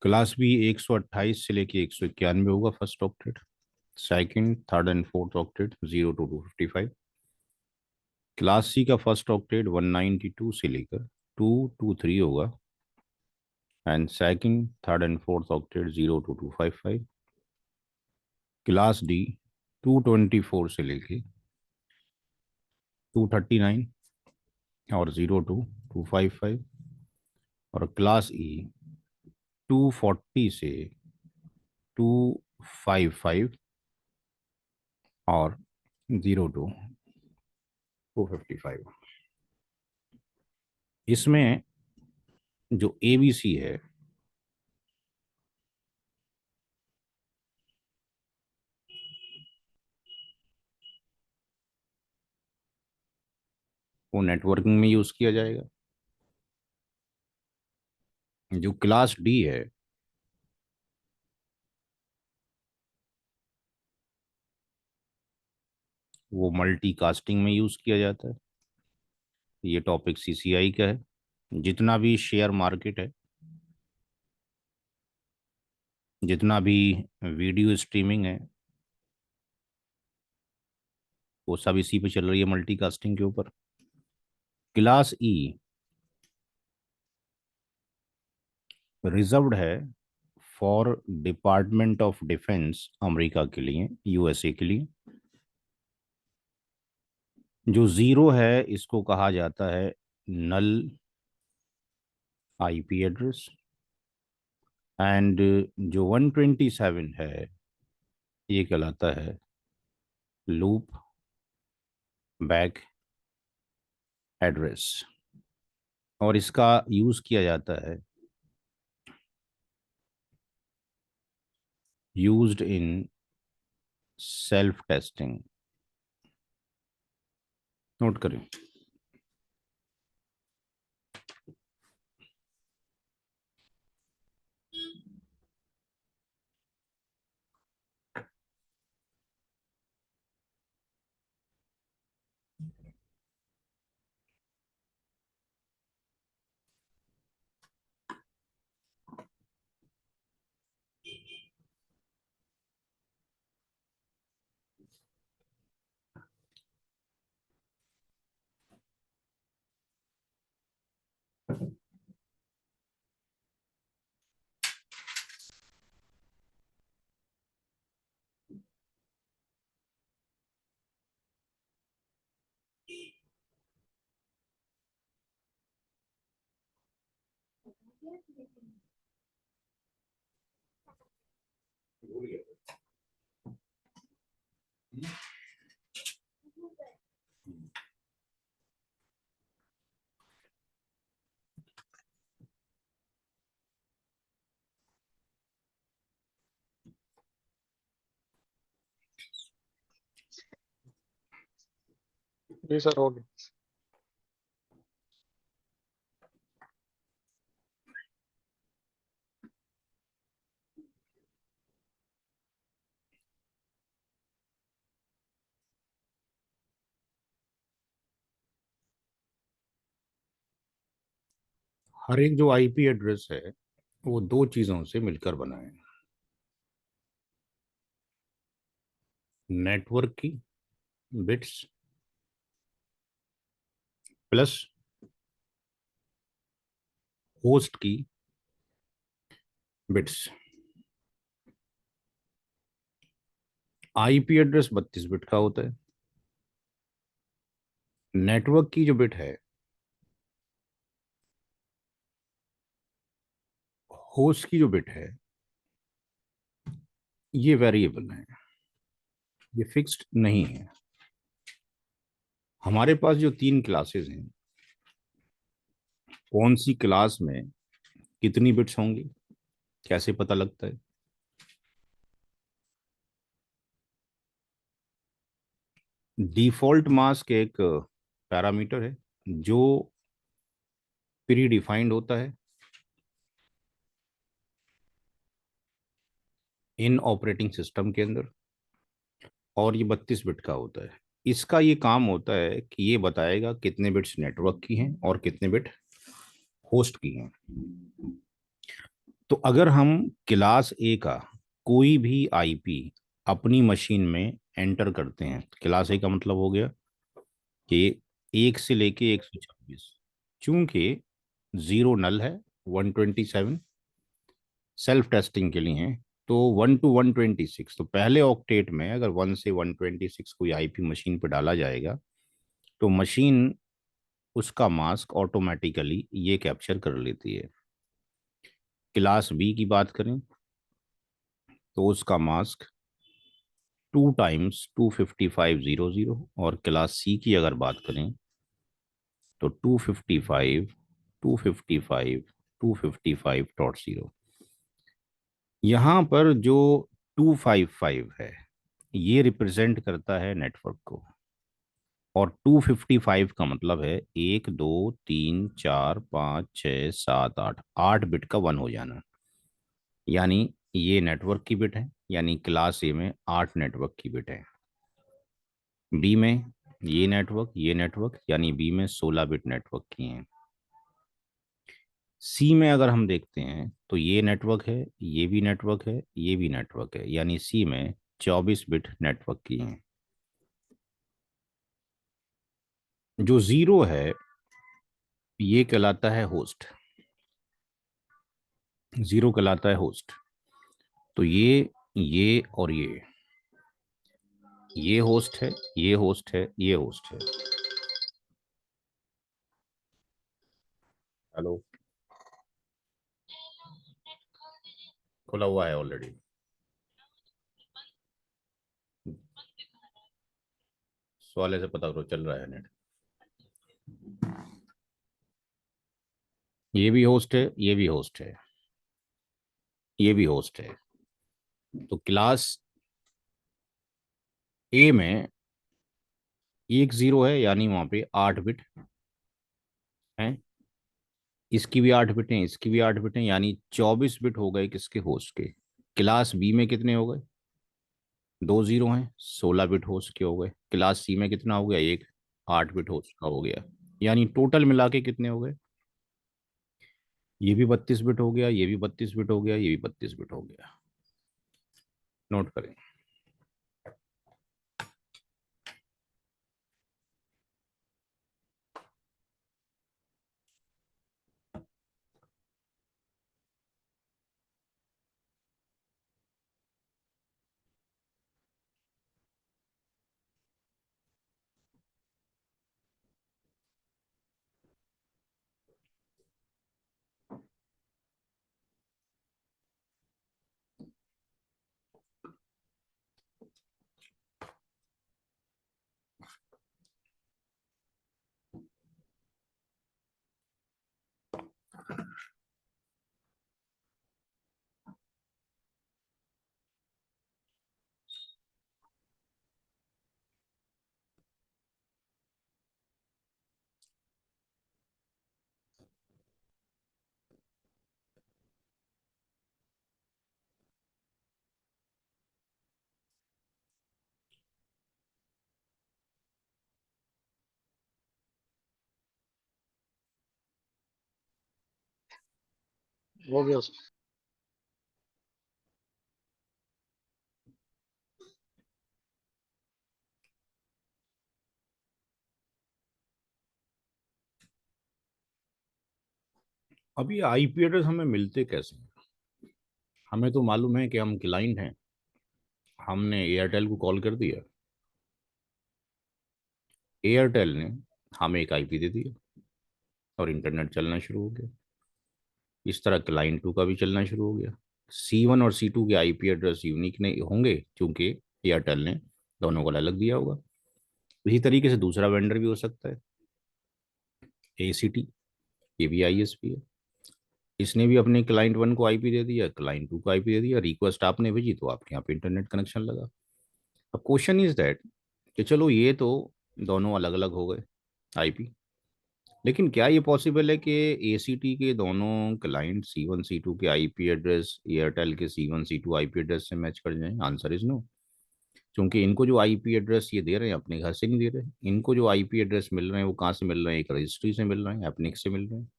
क्लास बी 128 से लेके 191 होगा first octet. Second, third and fourth octet 0 to 255। Class C का फर्स्ट ऑक्टेट 192 से लेकर 223 होगा, and second, third and fourth octet 0 to 255। Class D 224 से लेके 239 और 0 to 255। और क्लास ई 240 से 255 और 0 to 255। इसमें जो ABC है वो नेटवर्किंग में यूज किया जाएगा। जो क्लास डी है वो मल्टीकास्टिंग में यूज किया जाता है। ये टॉपिक CCI का है। जितना भी शेयर मार्केट है, जितना भी वीडियो स्ट्रीमिंग है, वो सब इसी पे चल रही है, मल्टीकास्टिंग के ऊपर। क्लास ई रिजर्व्ड है for department of defence, America के लिए, USA के लिए। जो 0 है इसको कहा जाता है नल IP एड्रेस, एंड जो 127 है ये कहलाता है लूप बैक एड्रेस, और इसका यूज किया जाता है, used in self testing. Note करें। जी सर, हो गया। हर एक जो IP एड्रेस है वो दो चीजों से मिलकर बना है। नेटवर्क की बिट्स प्लस होस्ट की बिट्स। IP एड्रेस 32 बिट का होता है। नेटवर्क की जो बिट है, होस्ट की जो बिट है, ये वेरिएबल है, ये फिक्स्ड नहीं है। हमारे पास जो 3 क्लासेस हैं, कौन सी क्लास में कितनी बिट्स होंगी कैसे पता लगता है? डिफॉल्ट मास्क एक पैरामीटर है जो प्री डिफाइंड होता है इन ऑपरेटिंग सिस्टम के अंदर, और ये 32 बिट का होता है। इसका ये काम होता है कि ये बताएगा कितने बिट्स नेटवर्क की हैं और कितने बिट होस्ट की हैं। तो अगर हम क्लास ए का कोई भी आईपी अपनी मशीन में एंटर करते हैं, क्लास ए का मतलब हो गया कि 1 से लेके 126, चूंकि 0 नल है, 127 सेल्फ टेस्टिंग के लिए हैं, तो 1 to 126, तो पहले ऑक्टेट में अगर 1 से 126 कोई आईपी मशीन पर डाला जाएगा तो मशीन उसका मास्क ऑटोमेटिकली ये कैप्चर कर लेती है। क्लास बी की बात करें तो उसका मास्क 2 times 25500, और क्लास सी की अगर बात करें तो 255 यहाँ पर जो 255 है ये रिप्रेजेंट करता है नेटवर्क को, और 255 का मतलब है 1 2 3 4 5 6 7 8, 8 बिट का वन हो जाना। यानी ये नेटवर्क की बिट है, यानी क्लास ए में 8 नेटवर्क की बिट है। बी में ये नेटवर्क यानी बी में 16 बिट नेटवर्क की हैं। सी में अगर हम देखते हैं तो ये नेटवर्क है, ये भी नेटवर्क है, ये भी नेटवर्क है, यानी सी में 24 बिट नेटवर्क की हैं। जो जीरो है ये कहलाता है होस्ट, जीरो कहलाता है होस्ट। तो ये और ये होस्ट है, ये होस्ट है, ये होस्ट है। हेलो, खुला हुआ है ऑलरेडी। सवाल से पता करो, चल रहा है नेट। ये भी होस्ट है, ये भी होस्ट है, ये भी होस्ट है। तो क्लास ए में 1 0 है, यानी वहां पे 8 बिट है। इसकी भी 8 बिट है, इसकी भी 8 बिट है, यानी 24 बिट हो गए किसके, होस्ट के। क्लास बी में कितने हो गए, 2 0 हैं, 16 बिट होस्ट के हो गए। क्लास सी में कितना हो गया, एक, 8 बिट होस्ट का हो गया। यानी टोटल मिला के कितने हो गए, ये भी 32 बिट हो गया, ये भी 32 बिट हो गया, ये भी 32 बिट हो गया। नोट करें। हो गया सर। अभी आईपी एड्रेस हमें मिलते कैसे हैं? हमें तो मालूम है कि हम क्लाइंट हैं, हमने एयरटेल को कॉल कर दिया, एयरटेल ने हमें एक आईपी दे दिया और इंटरनेट चलना शुरू हो गया। इस तरह क्लाइंट टू का भी चलना शुरू हो गया। C1 और C2 के आईपी एड्रेस यूनिक नहीं होंगे क्योंकि एयरटेल ने दोनों को अलग दिया होगा। इसी तरीके से दूसरा वेंडर भी हो सकता है, ACT, ये भी ISP है, इसने भी अपने क्लाइंट 1 को आईपी दे दिया, क्लाइंट 2 को आईपी दे दिया, रिक्वेस्ट आपने भेजी तो आपके यहाँ पे इंटरनेट कनेक्शन लगा। अब क्वेश्चन इज दैट कि चलो ये तो दोनों अलग अलग हो गए आईपी, लेकिन क्या ये पॉसिबल है कि एसीटी के दोनों क्लाइंट C1 C2 के आईपी एड्रेस एयरटेल के C1 C2 आईपी एड्रेस से मैच कर जाएं? Answer is no. क्योंकि इनको जो आईपी एड्रेस ये दे रहे हैं अपने घर से नहीं दे रहे, इनको जो आईपी एड्रेस मिल रहे हैं वो कहाँ से मिल रहे हैं? एक रजिस्ट्री से मिल रहे हैं, एपनिक से मिल रहे हैं।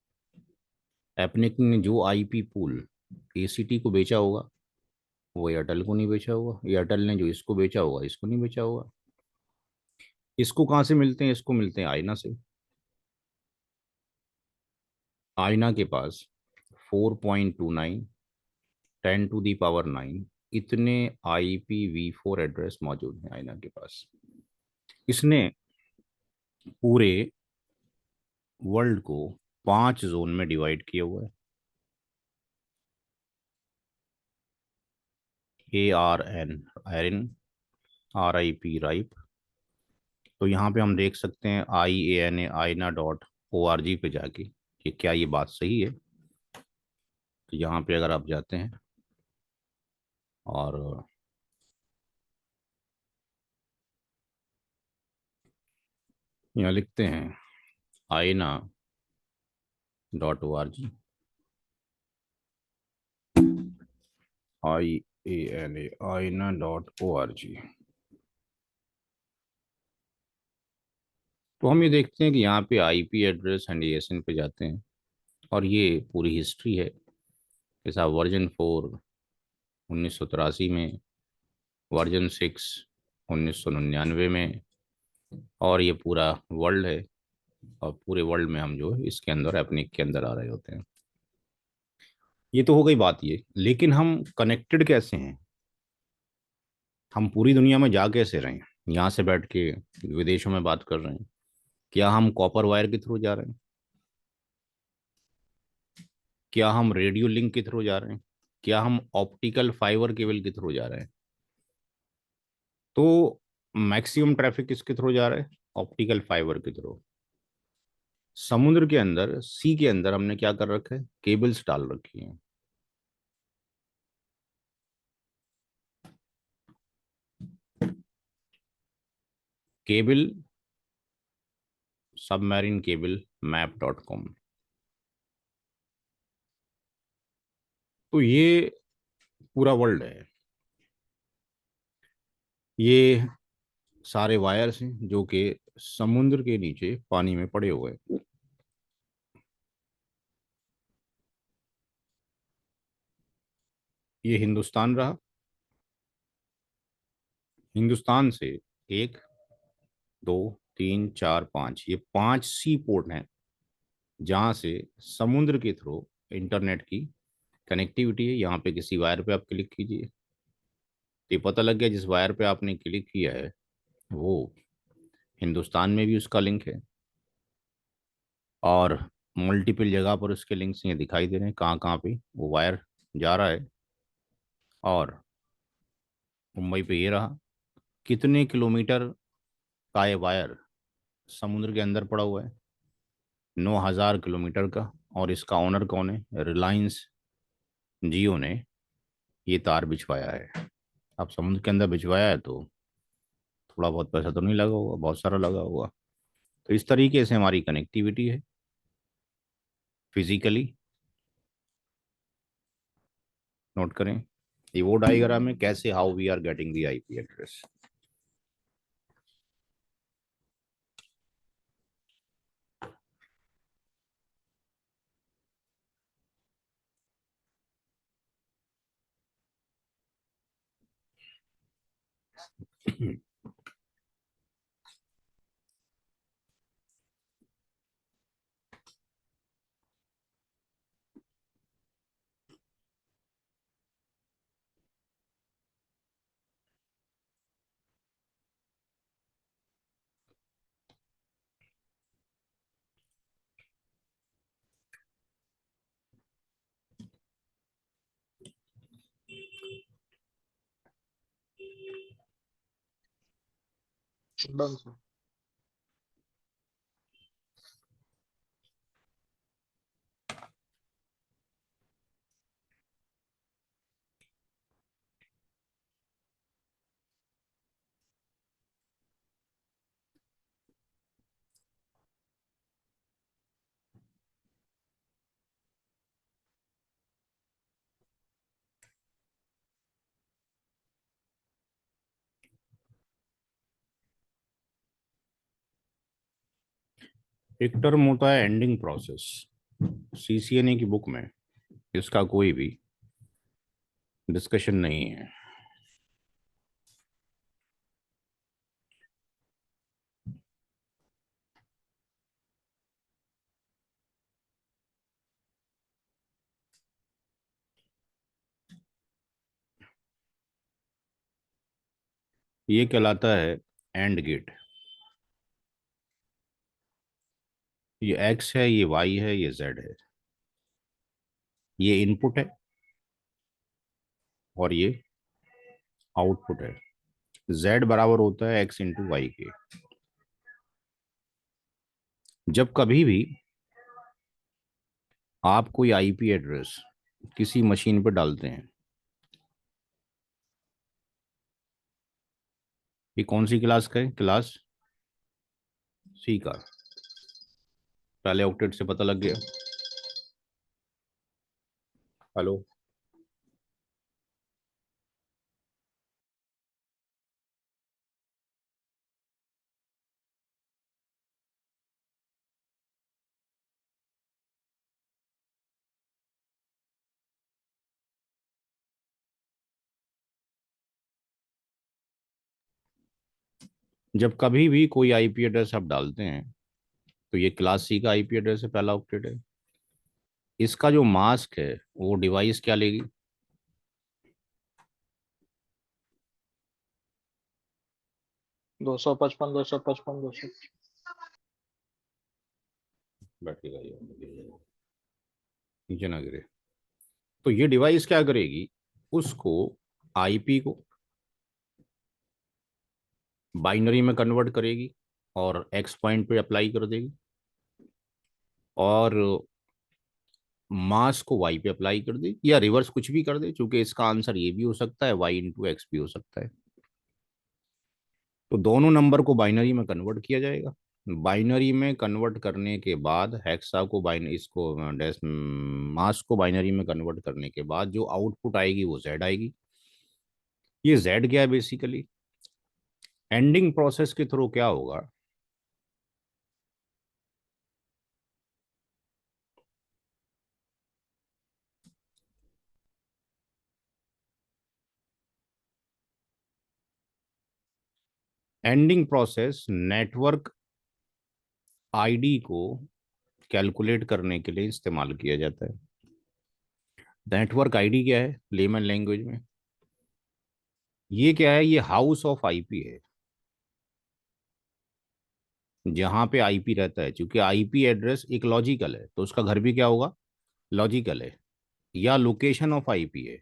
एपनिक ने जो आईपी पूल एसीटी को बेचा होगा वो एयरटेल को नहीं बेचा होगा, एयरटेल ने जो इसको बेचा होगा इसको नहीं बेचा होगा। इसको कहाँ से मिलते हैं? इसको मिलते हैं आईना से। आईना के पास 4.29 10 to the power 9 इतने IPv4 एड्रेस मौजूद हैं आईना के पास। इसने पूरे वर्ल्ड को 5 जोन में डिवाइड किया हुआ है। ARN iron, RIP ripe. तो यहाँ पे हम देख सकते हैं IANA आईना.org पे जाके कि क्या ये बात सही है। तो यहाँ पे अगर आप जाते हैं और यहाँ लिखते हैं आईना.org, IANA आईना.org, तो हम ये देखते हैं कि यहाँ पे आईपी एड्रेस एंड एएसएन पे जाते हैं और ये पूरी हिस्ट्री है कि साहब वर्जन 4 1983 में, वर्जन 6 1999 में, और ये पूरा वर्ल्ड है। और पूरे वर्ल्ड में हम जो है इसके अंदर एपनिक के अंदर आ रहे होते हैं। ये तो हो गई बात ये, लेकिन हम कनेक्टेड कैसे हैं? हम पूरी दुनिया में जा कैसे रहे हैं? यहाँ से बैठ के विदेशों में बात कर रहे हैं, क्या हम कॉपर वायर के थ्रू जा रहे हैं? क्या हम रेडियो लिंक के थ्रू जा रहे हैं? क्या हम ऑप्टिकल फाइबर केबल के थ्रू जा रहे हैं? तो मैक्सिमम ट्रैफिक किसके थ्रू जा रहा है? ऑप्टिकल फाइबर के थ्रू। समुद्र के अंदर, सी के अंदर हमने क्या कर रखा है? केबल्स डाल रखी हैं। Cable, submarine cable map. तो ये पूरा वर्ल्ड है। ये सारे वायर्स हैं जो कि समुद्र के नीचे पानी में पड़े हुए हैं। ये हिंदुस्तान रहा। हिंदुस्तान से 1 2 3 4 5, ये 5 सी पोर्ट हैं जहाँ से समुद्र के थ्रू इंटरनेट की कनेक्टिविटी है। यहाँ पे किसी वायर पे आप क्लिक कीजिए तो ये पता लग गया जिस वायर पे आपने क्लिक किया है वो हिंदुस्तान में भी उसका लिंक है, और मल्टीपल जगह पर उसके लिंक्स ये दिखाई दे रहे हैं कहाँ कहाँ पे वो वायर जा रहा है। और मुंबई पे ये रहा, कितने किलोमीटर का ये वायर समुद्र के अंदर पड़ा हुआ है? 9,000 किलोमीटर का। और इसका ओनर कौन है? रिलायंस जियो ने ये तार बिछवाया है। अब समुद्र के अंदर बिछवाया है तो थोड़ा बहुत पैसा तो नहीं लगा होगा, बहुत सारा लगा होगा। तो इस तरीके से हमारी कनेक्टिविटी है फिजिकली। नोट करें, ये वो डायग्राम है कैसे how we are getting the IP address. Done sir. एक टर्म होता है एंडिंग प्रोसेस। सीसीएनए की बुक में इसका कोई भी डिस्कशन नहीं है। ये कहलाता है एंड गेट। ये एक्स है, ये वाई है, ये जेड है। ये इनपुट है और ये आउटपुट है। जेड बराबर होता है एक्स इंटू वाई के। जब कभी भी आप कोई आईपी एड्रेस किसी मशीन पर डालते हैं, ये कौन सी क्लास का है? क्लास सी का। पहले ऑक्टेट से पता लग गया। हेलो। जब कभी भी कोई आईपी एड्रेस आप डालते हैं तो ये क्लास सी का आईपी एड्रेस है, पहला ऑक्टेट है। इसका जो मास्क है वो डिवाइस क्या लेगी? 255 255 200। बैठेगा ये, नीचे ना गिरे। तो ये डिवाइस क्या करेगी? उसको आईपी को बाइनरी में कन्वर्ट करेगी और एक्स पॉइंट पे अप्लाई कर देगी, और मास को वाई पे अप्लाई कर दे, या रिवर्स कुछ भी कर दे, क्योंकि इसका आंसर ये भी हो सकता है, वाई इंटू एक्स भी हो सकता है। तो दोनों नंबर को बाइनरी में कन्वर्ट किया जाएगा। बाइनरी में कन्वर्ट करने के बाद हेक्सा को बाइन इसको मास को बाइनरी में कन्वर्ट करने के बाद जो आउटपुट आएगी वो जेड आएगी। ये जेड क्या है? बेसिकली एंडिंग प्रोसेस के थ्रू क्या होगा? एंडिंग प्रोसेस नेटवर्क आईडी को कैलकुलेट करने के लिए इस्तेमाल किया जाता है। नेटवर्क आईडी क्या है लेमन लैंग्वेज में? ये क्या है? ये हाउस ऑफ आईपी है, जहां पे आईपी रहता है। क्योंकि आईपी एड्रेस एक लॉजिकल है तो उसका घर भी क्या होगा? लॉजिकल है। या लोकेशन ऑफ आईपी है।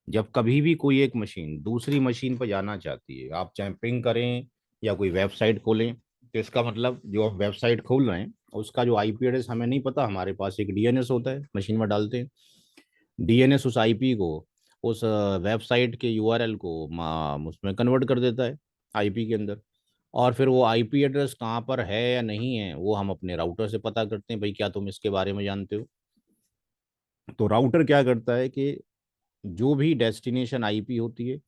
जब कभी भी कोई एक मशीन दूसरी मशीन पर जाना चाहती है, आप चाहे पिंग करें या कोई वेबसाइट खोलें, तो इसका मतलब जो आप वेबसाइट खोल रहे हैं उसका जो आईपी एड्रेस हमें नहीं पता। हमारे पास एक डीएनएस होता है, मशीन में डालते हैं। डीएनएस उस आईपी को, उस वेबसाइट के यूआरएल को उसमें कन्वर्ट कर देता है आईपी के अंदर। और फिर वो आईपी एड्रेस कहाँ पर है या नहीं है वो हम अपने राउटर से पता करते हैं। भाई क्या तुम इसके बारे में जानते हो? तो राउटर क्या करता है कि जो भी डेस्टिनेशन आईपी होती है,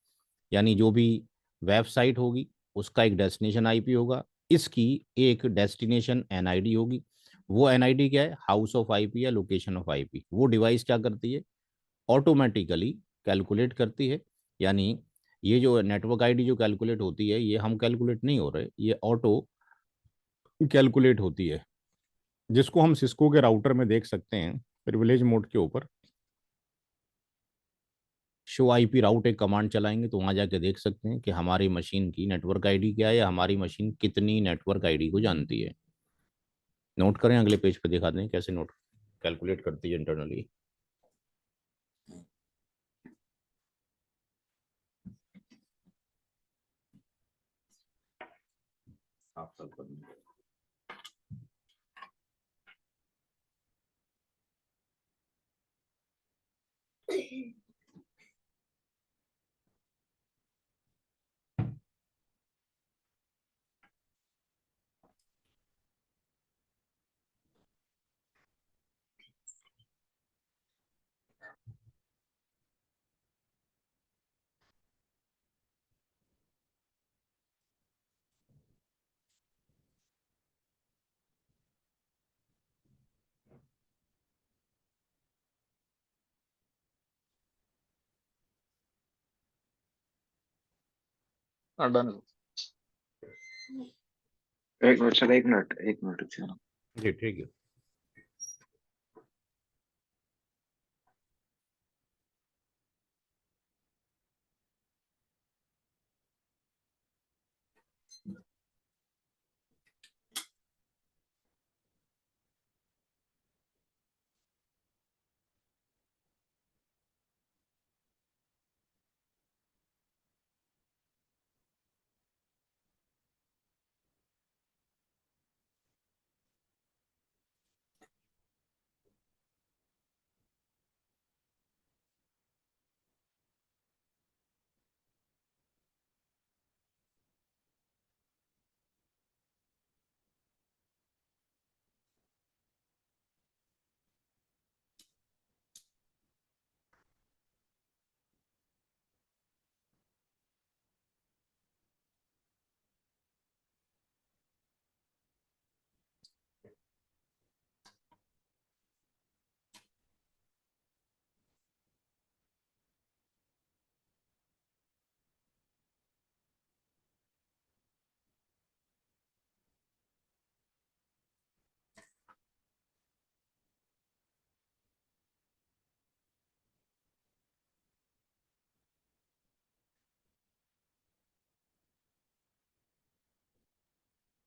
यानी जो भी वेबसाइट होगी उसका एक डेस्टिनेशन आईपी होगा, इसकी एक डेस्टिनेशन एनआईडी होगी। वो एनआईडी क्या है? हाउस ऑफ आईपी या लोकेशन ऑफ आईपी। वो डिवाइस क्या करती है? ऑटोमेटिकली कैलकुलेट करती है। यानी ये जो नेटवर्क आईडी जो कैलकुलेट होती है, ये हम कैलकुलेट नहीं हो रहे, ये ऑटो कैलकुलेट होती है, जिसको हम सिस्को के राउटर में देख सकते हैं प्रिविलेज मोड के ऊपर। शो आईपी राउट एक कमांड चलाएंगे तो वहां जाके देख सकते हैं कि हमारी मशीन की नेटवर्क आईडी क्या है, या हमारी मशीन कितनी नेटवर्क आईडी को जानती है। नोट करें, अगले पेज पे दिखा दें कैसे नोट कैलकुलेट करती है इंटरनली। आप सब कर दें। डन। एक मिनट सर, एक मिनट रुकिए। जी ठीक है।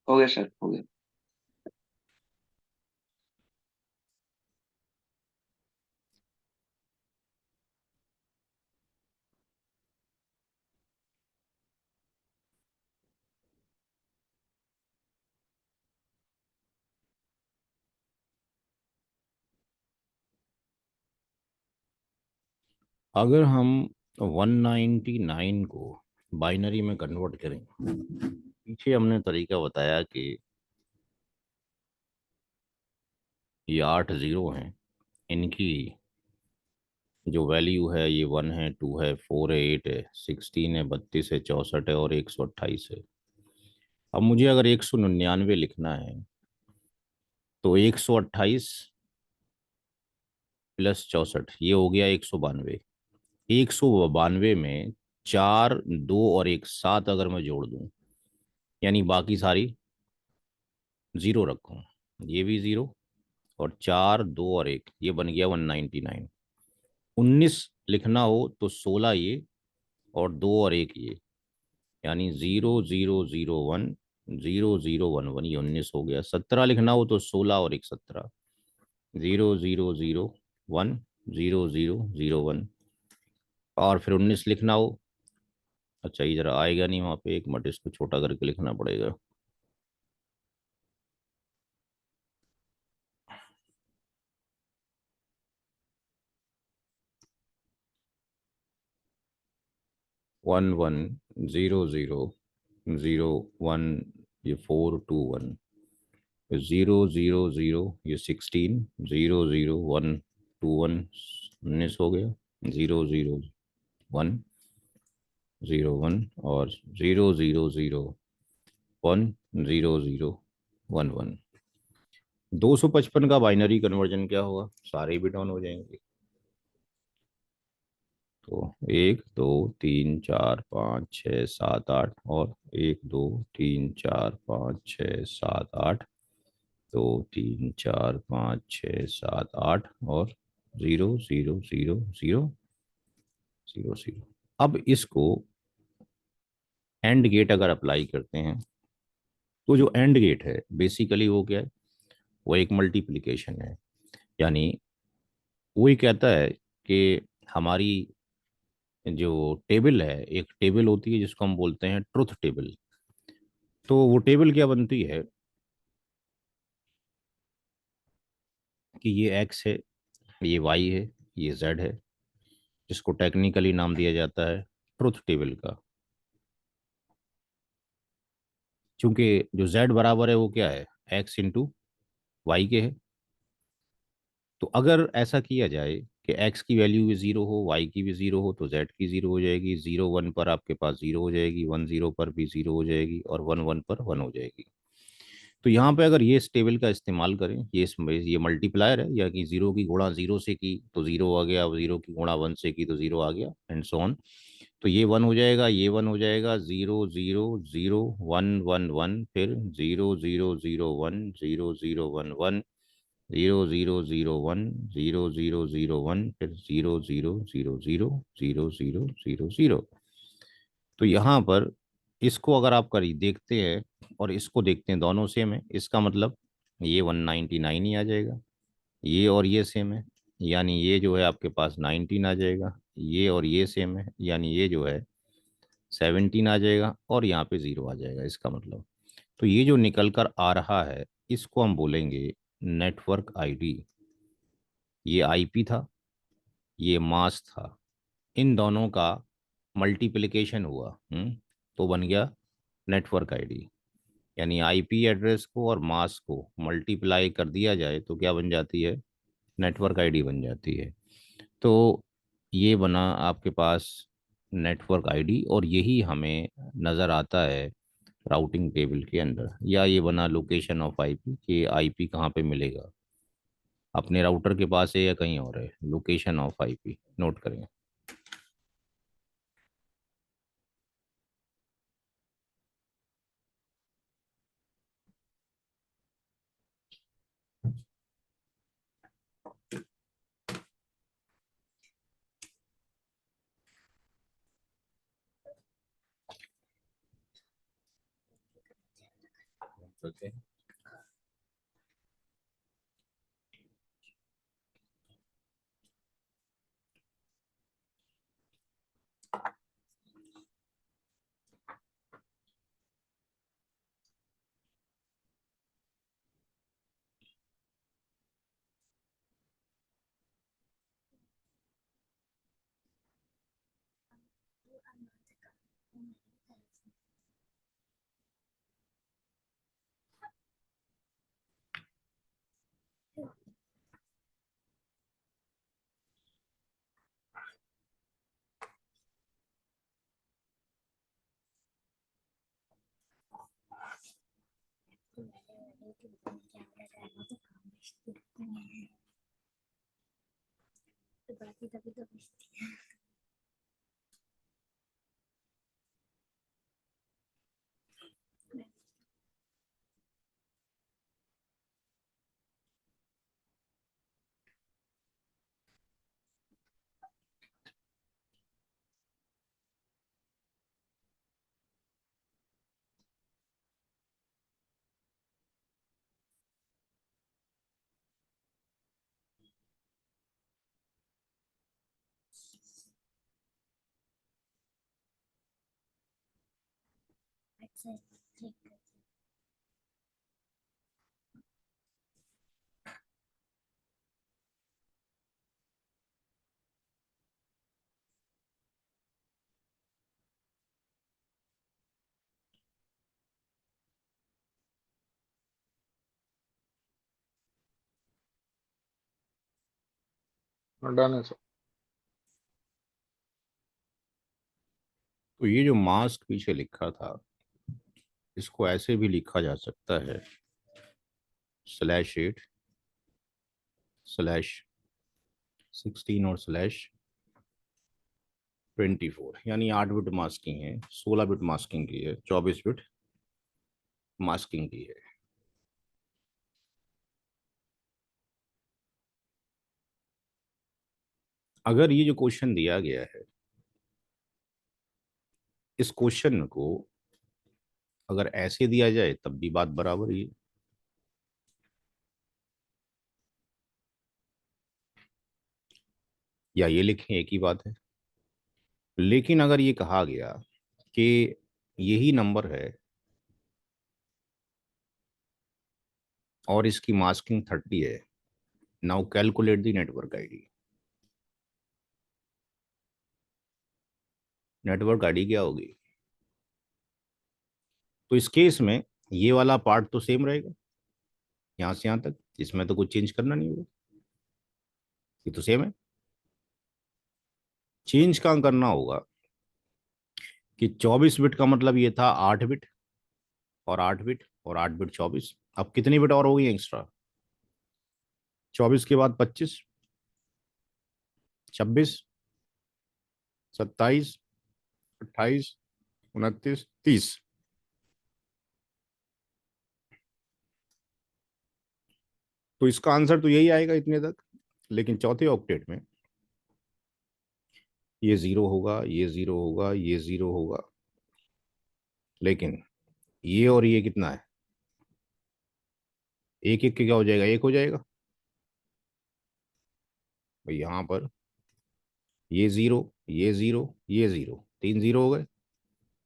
हो गया सर, हो गया। अगर हम 199 को बाइनरी में कन्वर्ट करें, पीछे हमने तरीका बताया कि ये 8 जीरो हैं, इनकी जो वैल्यू है ये 1 है, 2 है, 4 है, 8 है, 16 है, 32 है, 64 है और 128 है। अब मुझे अगर 199 लिखना है तो 128 प्लस 64 ये हो गया 192। 192 में 4, 2 और 1 7 अगर मैं जोड़ दूं, यानी बाकी सारी जीरो रखूं, ये भी जीरो, और 4, 2 और 1 ये बन गया 199। 19 लिखना हो तो 16 ये और 2 और 1 ये, यानी 0001 0011, ये 19 हो गया। 17 लिखना हो तो 16 और 1 17, 0001 0001, और फिर 19 लिखना हो, अच्छा इधर आएगा नहीं वहाँ पे, एक मिनट इसको छोटा करके लिखना पड़ेगा। One one zero zero zero one, ये 421, 000, ये 16, 00121, 19 हो गया। 00101 और 00001 0011। 255 का बाइनरी कन्वर्जन क्या होगा, सारे भी डाउन हो जाएंगे। तो 1 2 3 4 5 6 7 8, और 1 2 3 4 5 6 7 8, 2 3 4 5 6 7 8 और 000000। अब इसको एंड गेट अगर अप्लाई करते हैं तो जो एंड गेट है बेसिकली वो क्या है, वो एक मल्टीप्लिकेशन है। यानी वो ये कहता है कि हमारी जो टेबल है, एक टेबल होती है जिसको हम बोलते हैं ट्रुथ टेबल। तो वो टेबल क्या बनती है कि ये एक्स है, ये वाई है, ये जेड है, जिसको टेक्निकली नाम दिया जाता है ट्रुथ टेबल का। क्योंकि जो जेड बराबर है वो क्या है, एक्स इंटू वाई के है। तो अगर ऐसा किया जाए कि एक्स की वैल्यू भी जीरो हो, वाई की भी जीरो हो, तो जेड की जीरो हो जाएगी। 0 1 पर आपके पास जीरो हो जाएगी, 1 0 पर भी जीरो हो जाएगी, और 1 1 पर 1 हो जाएगी। तो यहाँ पे अगर ये इस टेबल का इस्तेमाल करें, ये मल्टीप्लायर है, या कि जीरो की गुणा जीरो से की तो जीरो आ गया, जीरो की गुणा 1 से की तो जीरो आ गया, एंड सो ऑन। तो ये 1 हो जाएगा, ये 1 हो जाएगा, 0 0 0 1 1 1, फिर 0 0 0 1 0 0 1 1, 0 0 0 1 0 0 0 1, फिर 0 0 0 0 0 0 0 0। तो यहाँ पर इसको अगर आप करी देखते हैं और इसको देखते हैं, दोनों सेम है, इसका मतलब ये 199 ही आ जाएगा। ये और ये सेम है, यानी ये जो है आपके पास 19 आ जाएगा। ये और ये सेम है, यानी ये जो है 17 आ जाएगा, और यहाँ पे 0 आ जाएगा, इसका मतलब। तो ये जो निकल कर आ रहा है, इसको हम बोलेंगे नेटवर्क आईडी। ये आईपी था, ये मास्क था, इन दोनों का मल्टीप्लिकेशन हुआ, तो बन गया नेटवर्क आईडी। यानी आईपी एड्रेस को और मास्क को मल्टीप्लाई कर दिया जाए तो क्या बन जाती है, नेटवर्क आईडी बन जाती है। तो ये बना आपके पास नेटवर्क आईडी, और यही हमें नज़र आता है राउटिंग टेबल के अंदर। या ये बना लोकेशन ऑफ आईपी, कि आईपी कहाँ पे मिलेगा, अपने राउटर के पास है या कहीं और है, लोकेशन ऑफ आईपी नोट करें। ओके, डन है सर। तो ये जो मास्क पीछे लिखा था, इसको ऐसे भी लिखा जा सकता है, /8 /16 और /24, यानी 8 बिट मास्किंग है, 16 बिट मास्किंग की है, 24 बिट मास्किंग की है। अगर ये जो क्वेश्चन दिया गया है, इस क्वेश्चन को अगर ऐसे दिया जाए तब भी बात बराबर ही है, या ये लिखें एक ही बात है। लेकिन अगर ये कहा गया कि यही नंबर है और इसकी मास्किंग 30 है, now calculate the network ID. Network ID क्या होगी? तो इस केस में ये वाला पार्ट तो सेम रहेगा, यहां से यहां तक, इसमें तो कुछ चेंज करना नहीं होगा, ये तो सेम है। चेंज कहाँ करना होगा कि 24 बिट का मतलब ये था 8 बिट, और 8 बिट और 8 बिट 24, अब कितनी बिट और हो गई एक्स्ट्रा? 24 के बाद 25, 26, 27, 28, 29, 30। तो इसका आंसर तो यही आएगा इतने तक। लेकिन चौथे ऑक्टेट में ये 0 होगा, ये 0 होगा, ये 0 होगा, लेकिन ये और ये कितना है, एक एक के क्या हो जाएगा, एक हो जाएगा भाई। यहाँ पर ये 0, ये 0, ये 0, 3 0 हो गए।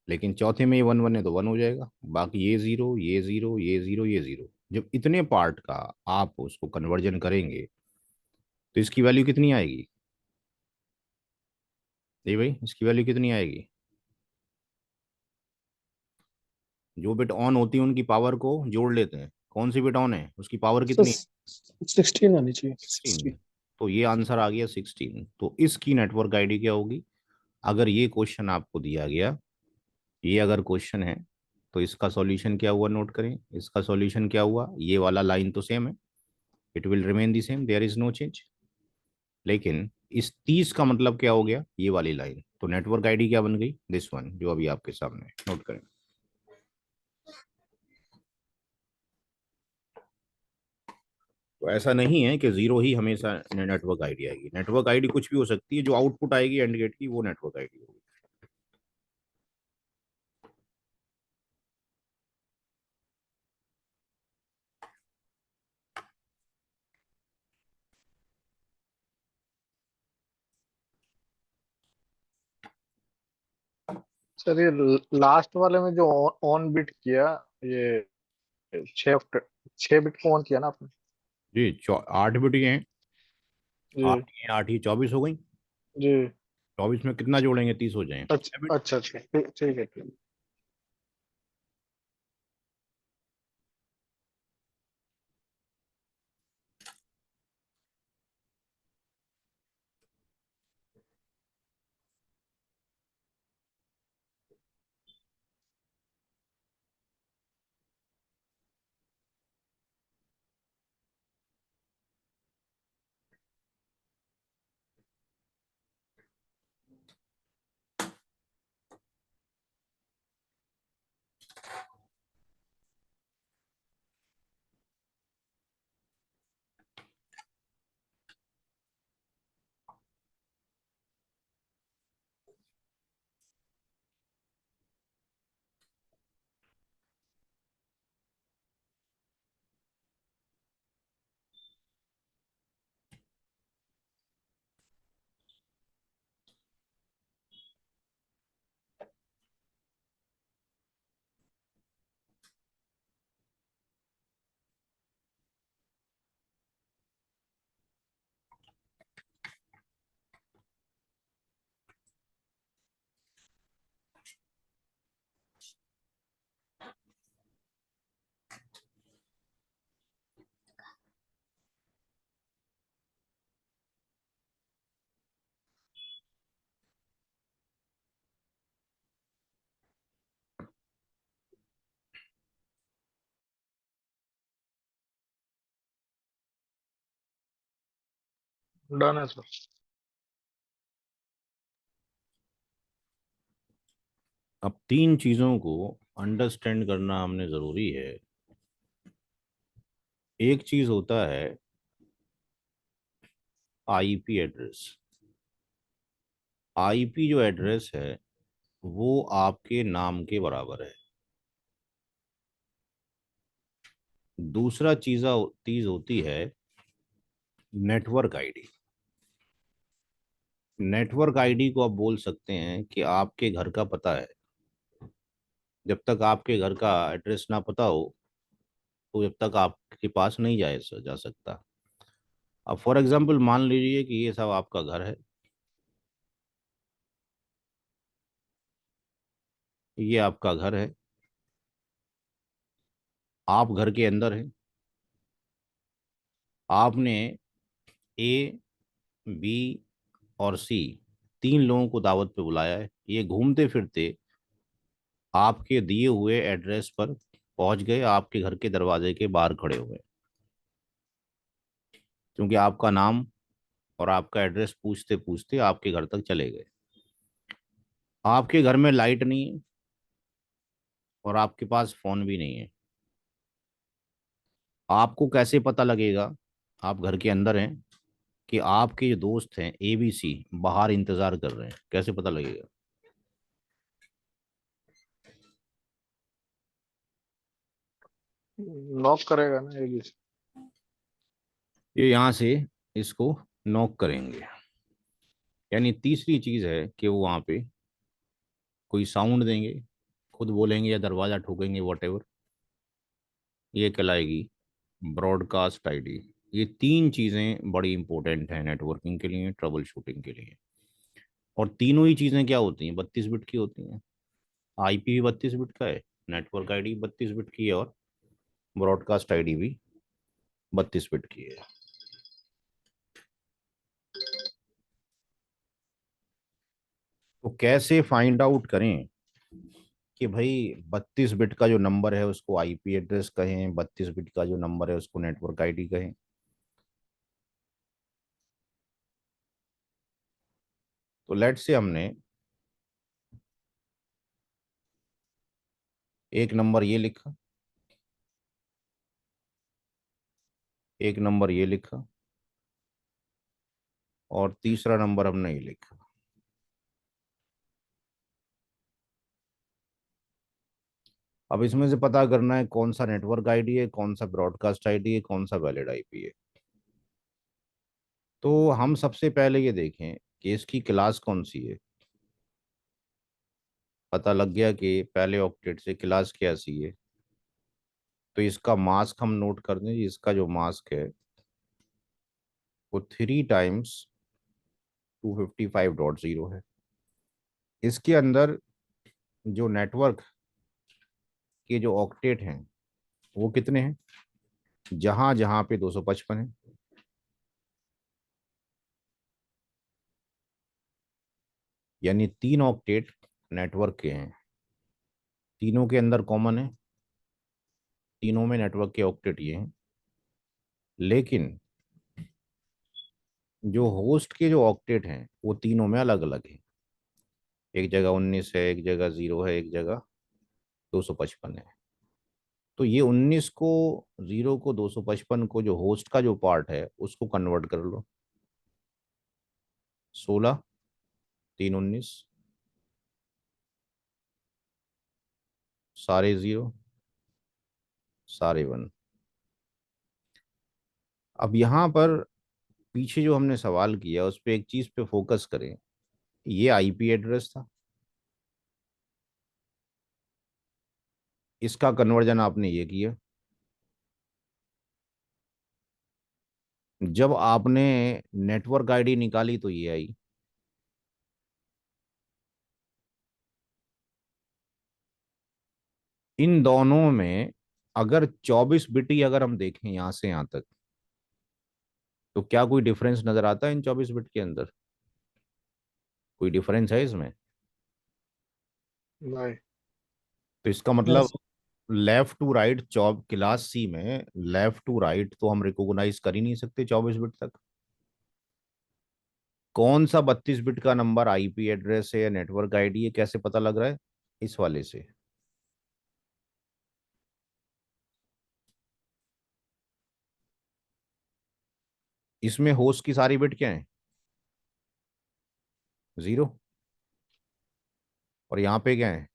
लेकिन चौथे में ये 1 1 है तो 1 हो जाएगा। बाकी ये 0, ये 0, ये 0, ये 0। जब इतने पार्ट का आप उसको कन्वर्जन करेंगे तो इसकी वैल्यू कितनी आएगी? ये भाई इसकी वैल्यू कितनी आएगी? जो बिट ऑन होती है उनकी पावर को जोड़ लेते हैं। कौन सी बिट ऑन है उसकी पावर सर कितनी है? 16 आनी चाहिए, 16। 16। तो ये आंसर आ गया 16। तो इसकी नेटवर्क आईडी क्या होगी? अगर ये क्वेश्चन आपको दिया गया, ये अगर क्वेश्चन है, तो इसका सॉल्यूशन क्या हुआ नोट करें। इसका सॉल्यूशन क्या हुआ, ये वाला लाइन तो सेम है, it will remain the same, there is no change. लेकिन इस 30 का मतलब क्या हो गया, ये वाली लाइन। तो नेटवर्क आईडी क्या बन गई, दिस वन जो अभी आपके सामने है। नोट करें। तो ऐसा नहीं है कि जीरो ही हमेशा नेटवर्क आईडी आएगी। नेटवर्क आईडी कुछ भी हो सकती है, जो आउटपुट आएगी एंड गेट की वो नेटवर्क आईडी होगी। सर ये लास्ट वाले में जो ऑन बिट किया, ये 6 बिट को ऑन किया ना आपने? जी 8 बिट ये हैं। जी 8 ही 24 हो गई। जी। 24 में कितना जोड़ेंगे, 30 हो जाए। अच्छा अच्छा अच्छा, ठीक है ठीक है। डन है सर। अब तीन चीजों को अंडरस्टैंड करना हमने जरूरी है। एक चीज होता है आईपी एड्रेस। आईपी जो एड्रेस है वो आपके नाम के बराबर है। दूसरा चीज होती है नेटवर्क आईडी। नेटवर्क आईडी को आप बोल सकते हैं कि आपके घर का पता है। जब तक आपके घर का एड्रेस ना पता हो तो जब तक आपके पास नहीं जा सकता। अब फॉर एग्जांपल मान लीजिए कि ये सब आपका घर है, ये आपका घर है, आप घर के अंदर हैं, आपने ए, बी और सी तीन लोगों को दावत पे बुलाया है। ये घूमते फिरते आपके दिए हुए एड्रेस पर पहुंच गए, आपके घर के दरवाजे के बाहर खड़े हुए, क्योंकि आपका नाम और आपका एड्रेस पूछते पूछते आपके घर तक चले गए। आपके घर में लाइट नहीं है और आपके पास फोन भी नहीं है, आपको कैसे पता लगेगा, आप घर के अंदर हैं, कि आपके जो दोस्त हैं ABC बाहर इंतजार कर रहे हैं, कैसे पता लगेगा? नॉक करेगा ना ये। ये यहाँ से इसको नॉक करेंगे। यानी तीसरी चीज है कि वो वहां पे कोई साउंड देंगे, खुद बोलेंगे या दरवाजा ठोकेंगे, वट एवर, ये कहलाएगी ब्रॉडकास्ट ID। ये तीन चीजें बड़ी इंपॉर्टेंट हैं नेटवर्किंग के लिए, ट्रबल शूटिंग के लिए। और तीनों ही चीजें क्या होती हैं, 32 बिट की होती हैं। IP भी 32 बिट का है, नेटवर्क ID 32 बिट की है, और ब्रॉडकास्ट ID भी 32 बिट की है। तो कैसे फाइंड आउट करें कि भाई 32 बिट का जो नंबर है उसको IP एड्रेस कहें, 32 बिट का जो नंबर है उसको नेटवर्क ID कहें? तो लेट से हमने एक नंबर ये लिखा, एक नंबर ये लिखा, और तीसरा नंबर हमने ये लिखा। अब इसमें से पता करना है कौन सा नेटवर्क ID है, कौन सा ब्रॉडकास्ट ID है, कौन सा वैलिड IP है। तो हम सबसे पहले ये देखें कि इसकी क्लास कौन सी है। पता लग गया कि पहले ऑक्टेट से क्लास क्या सी है। तो इसका मास्क हम नोट कर दें, इसका जो मास्क है वो 3 × 255.0 है। इसके अंदर जो नेटवर्क के जो ऑक्टेट हैं वो कितने हैं, जहां जहां पे 255 है, यानी 3 ऑक्टेट नेटवर्क के हैं। तीनों के अंदर कॉमन है, तीनों में नेटवर्क के ऑक्टेट ये हैं। लेकिन जो होस्ट के जो ऑक्टेट हैं वो तीनों में अलग अलग है। एक जगह 19 है, एक जगह 0 है, एक जगह 255 है। तो ये 19 को, 0 को, 255 को, जो होस्ट का जो पार्ट है उसको कन्वर्ट कर लो। 16, 3 19, सारे 0, सारे 1। अब यहाँ पर पीछे जो हमने सवाल किया उस पर एक चीज पे फोकस करें। ये IP एड्रेस था, इसका कन्वर्जन आपने ये किया। जब आपने नेटवर्क ID निकाली तो ये आई। इन दोनों में अगर 24 बिट ही अगर हम देखें यहां से यहां तक, तो क्या कोई डिफरेंस नजर आता है इन 24 बिट के अंदर? कोई डिफरेंस है इसमें? नहीं। तो इसका नहीं मतलब सर। लेफ्ट टू राइट, चौब क्लास C में लेफ्ट टू राइट तो हम रिकॉग्नाइज कर ही नहीं सकते 24 बिट तक। कौन सा 32 बिट का नंबर IP एड्रेस है या नेटवर्क ID है, कैसे पता लग रहा है? इस वाले से। इसमें होस्ट की सारी बिट क्या है, 0, और यहाँ पे क्या है,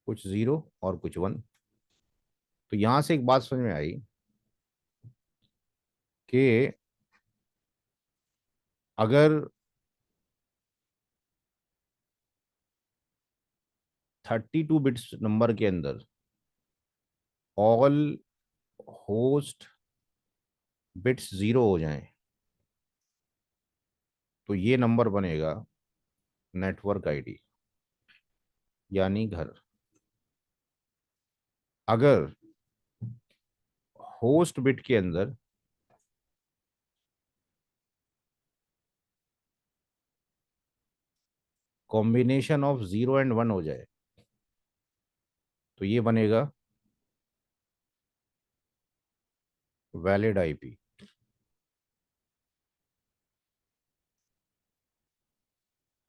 कुछ 0 और कुछ 1। तो यहां से एक बात समझ में आई कि अगर 32 बिट्स नंबर के अंदर ऑल होस्ट बिट्स 0 हो जाएं तो ये नंबर बनेगा नेटवर्क ID, यानी घर। अगर होस्ट बिट के अंदर कॉम्बिनेशन ऑफ 0 एंड 1 हो जाए तो ये बनेगा वैलिड IP।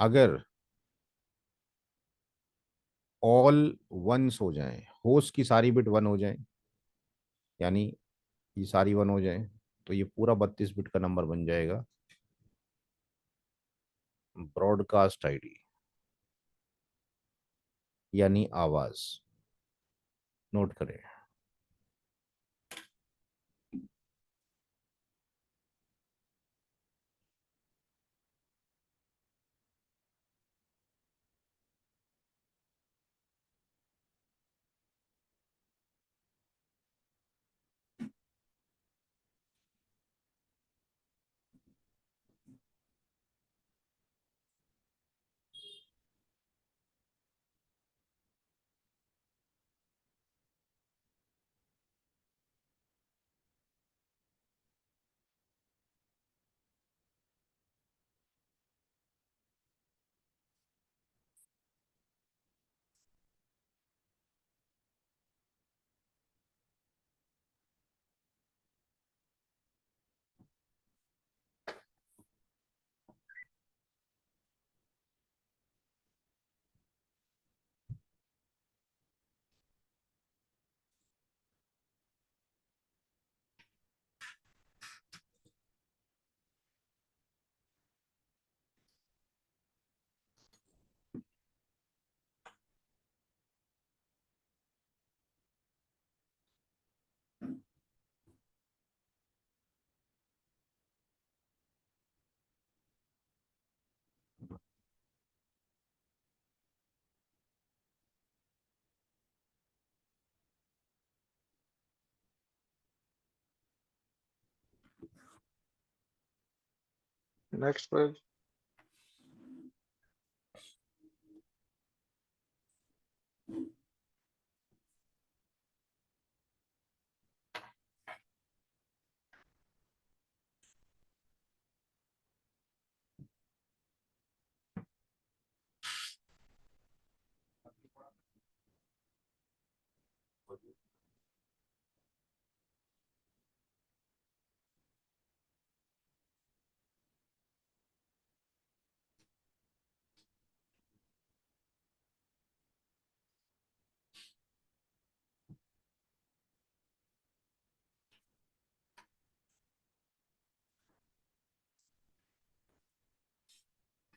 अगर ऑल वंस हो जाएं, होस्ट की सारी बिट वन हो जाएं, यानी ये सारी वन हो जाएं, तो ये पूरा 32 बिट का नंबर बन जाएगा ब्रॉडकास्ट आईडी, यानी आवाज। नोट करें। Next page.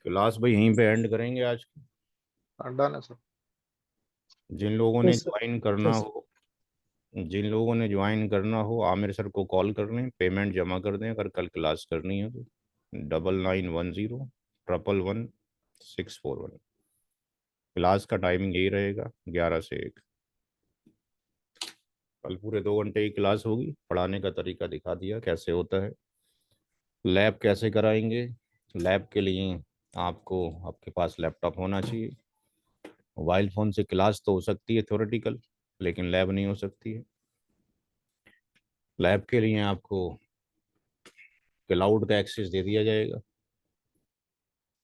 क्लास भाई यहीं पे एंड करेंगे आज की। डन है सर। जिन लोगों ने यस ज्वाइन करना यस हो, जिन लोगों ने ज्वाइन करना हो आमिर सर को कॉल कर लें, पेमेंट जमा कर दें अगर कल क्लास करनी है तो। 9910 111 641। क्लास का टाइमिंग यही रहेगा, 11 से 1। कल पूरे 2 घंटे की क्लास होगी। पढ़ाने का तरीका दिखा दिया कैसे होता है। लैब कैसे कराएंगे? लैब के लिए आपको आपके पास लैपटॉप होना चाहिए। मोबाइल फ़ोन से क्लास तो हो सकती है थ्योरेटिकल, लेकिन लैब नहीं हो सकती है। लैब के लिए आपको क्लाउड का एक्सेस दे दिया जाएगा,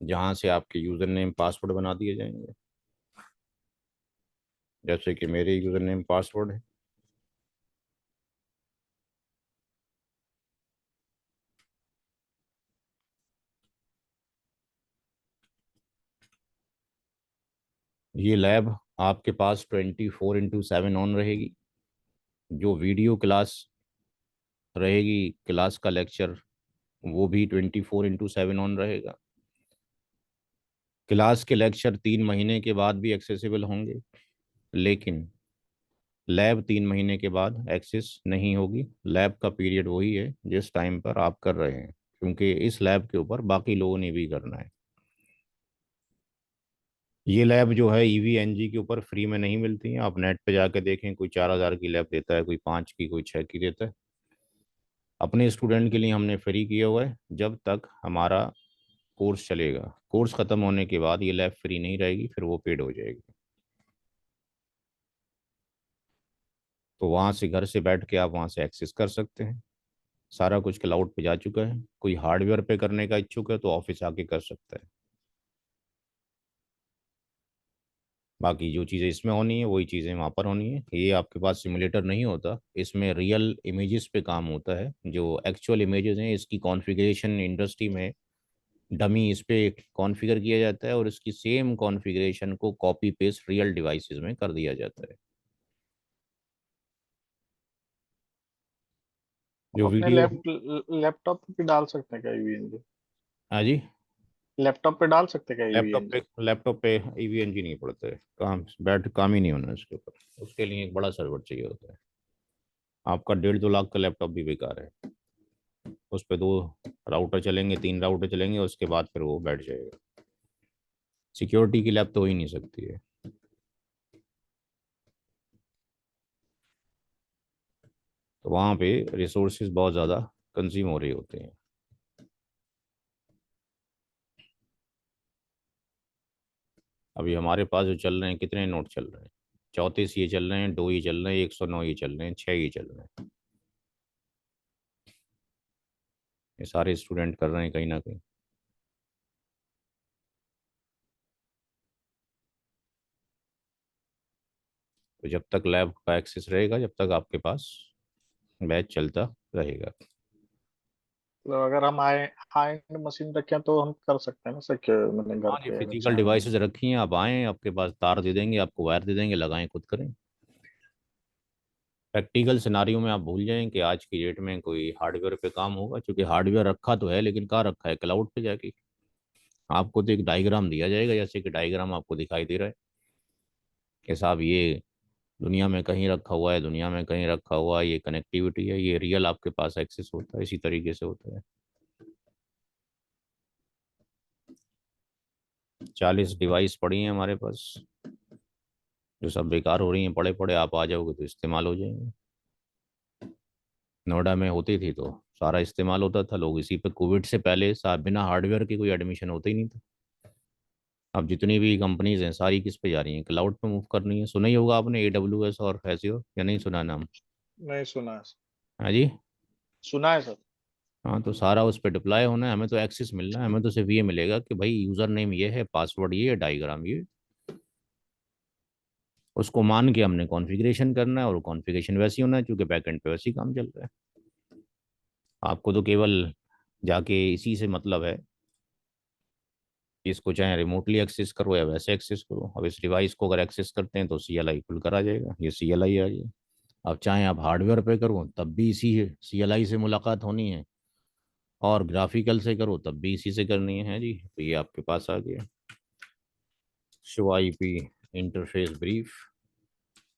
जहाँ से आपके यूज़र नेम पासवर्ड बना दिए जाएंगे, जैसे कि मेरे यूज़र नेम पासवर्ड है। ये लैब आपके पास 24/7 ऑन रहेगी। जो वीडियो क्लास रहेगी, क्लास का लेक्चर, वो भी 24/7 ऑन रहेगा। क्लास के लेक्चर 3 महीने के बाद भी एक्सेसिबल होंगे, लेकिन लैब 3 महीने के बाद एक्सेस नहीं होगी। लैब का पीरियड वही है जिस टाइम पर आप कर रहे हैं, क्योंकि इस लैब के ऊपर बाकी लोगों ने भी करना है। ये लैब जो है EVNG के ऊपर फ्री में नहीं मिलती है। आप नेट पे जाके देखें, कोई 4,000 की लैब देता है, कोई 5 की, कोई 6 की देता है। अपने स्टूडेंट के लिए हमने फ्री किया हुआ है जब तक हमारा कोर्स चलेगा। कोर्स ख़त्म होने के बाद ये लैब फ्री नहीं रहेगी, फिर वो पेड हो जाएगी। तो वहाँ से, घर से बैठ के आप वहाँ से एक्सेस कर सकते हैं। सारा कुछ क्लाउड पे जा चुका है। कोई हार्डवेयर पे करने का इच्छुक है तो ऑफिस आके कर सकता है। बाकी जो चीज़ें इसमें होनी है वही चीज़ें वहाँ पर होनी है। ये आपके पास सिमुलेटर नहीं होता, इसमें रियल इमेजेस पे काम होता है। जो एक्चुअल इमेजेस हैं, इसकी कॉन्फ़िगरेशन इंडस्ट्री में डमी इस पे कॉन्फ़िगर किया जाता है और इसकी सेम कॉन्फ़िगरेशन को कॉपी पेस्ट रियल डिवाइसेस में कर दिया जाता है। हम जो अपने वीडियो, लैपटॉप पे डाल सकते हैं क्या ईवीएनजी? हाँ जी, लैपटॉप पे डाल सकते हैं क्या ईवीएनजी? लैपटॉप पे ईवीएनजी नहीं पड़ता है, काम ही नहीं होना उसके ऊपर, उसके लिए एक बड़ा सर्वर चाहिए होता है। आपका 1.5-2 लाख का लैपटॉप भी बेकार है, उस पर 2 राउटर चलेंगे, 3 राउटर चलेंगे, उसके बाद फिर वो बैठ जाएगा। सिक्योरिटी की लैब तो हो ही नहीं सकती है। तो वहाँ पे रिसोर्सेज बहुत ज़्यादा कंज्यूम हो रहे होते हैं। अभी हमारे पास जो चल रहे हैं, कितने नोट चल रहे हैं? 34 ये चल रहे हैं, 2 ये चल रहे हैं, 109 ये चल रहे हैं, 6 ये चल रहे हैं। ये सारे स्टूडेंट कर रहे हैं कहीं ना कहीं। तो जब तक लैब का एक्सेस रहेगा, जब तक आपके पास बैच चलता रहेगा। तो अगर हम हाई एंड मशीन रखें तो हम कर सकते हैं ना सिक्योर, मैंने घर हाँ जी, पे अगर फिजिकल चाहें। डिवाइसेस रखी हैं, आप आएँ, आपके पास तार दे देंगे, आपको वायर दे देंगे, लगाएं, खुद करें। प्रैक्टिकल सिनारियो में आप भूल जाएं कि आज की डेट में कोई हार्डवेयर पे काम होगा, क्योंकि हार्डवेयर रखा तो है, लेकिन कहाँ रखा है? क्लाउड पे जाके। आपको तो एक डायग्राम दिया जाएगा, जैसे कि डायग्राम आपको दिखाई दे रहा है कि साहब ये दुनिया में कहीं रखा हुआ है, दुनिया में कहीं रखा हुआ है, ये कनेक्टिविटी है, ये रियल आपके पास एक्सेस होता है, इसी तरीके से होता है। 40 डिवाइस पड़ी हैं हमारे पास, जो सब बेकार हो रही हैं, पड़े पड़े आप आ जाओगे तो इस्तेमाल हो जाएंगे। नोएडा में होती थी तो सारा इस्तेमाल होता था, लोग इसी पे, कोविड से पहले साहब बिना हार्डवेयर के कोई एडमिशन होता ही नहीं था। अब जितनी भी कंपनीज हैं सारी किस पे जा रही हैं? क्लाउड पे मूव कर रही हैं। सुना ही होगा आपने AWS और एज़्योर, या नहीं सुना नाम? नहीं सुना है। हाँ जी। सुना है सर। हाँ, तो सारा उस पर डिप्लॉय होना है, हमें तो एक्सेस मिलना है, हमें तो सिर्फ ये मिलेगा कि भाई यूज़र नेम ये है, पासवर्ड ये है, डायग्राम ये, उसको मान के हमने कॉन्फ़िगरेशन करना है, और कॉन्फ़िगरेशन वैसी होना है क्योंकि बैकएंड पे वैसी काम चल रहा है। आपको तो केवल जाके इसी से मतलब है कि इसको चाहे रिमोटली एक्सेस करो या वैसे एक्सेस करो। अब इस डिवाइस को अगर एक्सेस करते हैं तो CLI खुल कर आ जाएगा, ये CLI आ जाएगा। अब चाहे आप हार्डवेयर पे करो तब भी इसी CLI से मुलाकात होनी है, और ग्राफिकल से करो तब भी इसी से करनी है जी। तो ये आपके पास आ गया शो IP इंटरफेस ब्रीफ।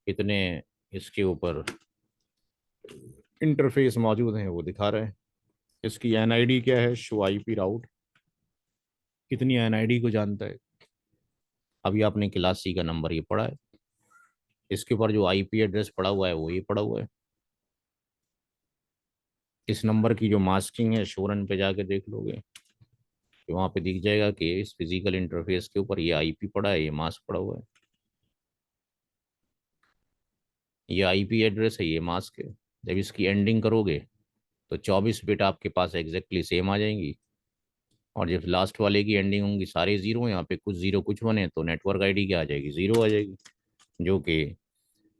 कितने इसके ऊपर इंटरफेस मौजूद हैं वो दिखा रहे हैं। इसकी NID क्या है? शो IP राउट कितनी NID को जानता है? अभी आपने क्लास C का नंबर ये पढ़ा है, इसके ऊपर जो IP एड्रेस पड़ा हुआ है वो ये पड़ा हुआ है। इस नंबर की जो मास्किंग है, शोरन पे जाके देख लोगे कि वहाँ पे दिख जाएगा कि इस फिजिकल इंटरफेस के ऊपर ये IP पड़ा है, ये मास्क पड़ा हुआ है, ये IP एड्रेस है, ये मास्क है। जब इसकी एंडिंग करोगे तो 24 बिट आपके पास एग्जैक्टली सेम आ जाएंगी, और जब लास्ट वाले की एंडिंग होंगी सारे जीरो, यहाँ पे कुछ जीरो कुछ बने तो नेटवर्क ID क्या आ जाएगी? जीरो आ जाएगी, जो कि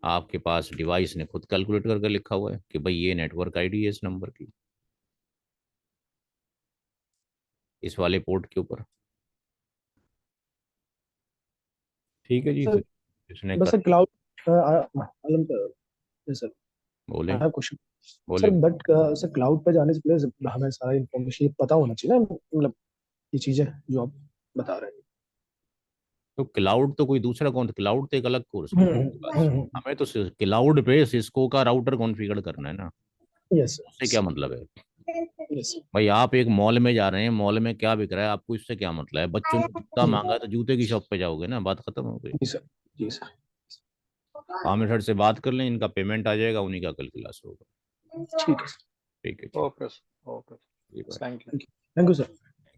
आपके पास डिवाइस ने खुद कैलकुलेट करके लिखा हुआ है कि भाई ये नेटवर्क ID है इस नंबर की, इस वाले पोर्ट के ऊपर। ठीक है जी, सर फिर इसने बस कर क्लाउड आलम सर, बोले आई हैव क्वेश्चन सर। बोले बट सर क्लाउड पे जाने से पहले हमें सारा इन्फॉर्मेशन ये पता होना चाहिए ना, मतलब ये चीजें जो आप बता रहे तो क्लाउड तो कोई दूसरा कौन? क्लाउड तो एक अलग कोर्स है हैं। ना आपके पास। हमें तो क्लाउड पे सिस्को का राउटर कॉन्फ़िगर करना है ना, यस उससे क्या मतलब है? यस भाई आप एक मॉल में जा रहे हैं, मॉल में क्या बिक रहा है आपको इससे क्या मतलब है? बच्चों ने जूता जी मांगा तो जूते की शॉप पे जाओगे ना, बात खत्म हो गई। जी सर, जी सर। आमिर सर से बात कर लें, इनका पेमेंट आ जाएगा, उन्हीं का कल क्लास होगा। ठीक है सर। ठीक है जी। ओके सर, ओके, जी bye. Thank you. Thank you sir.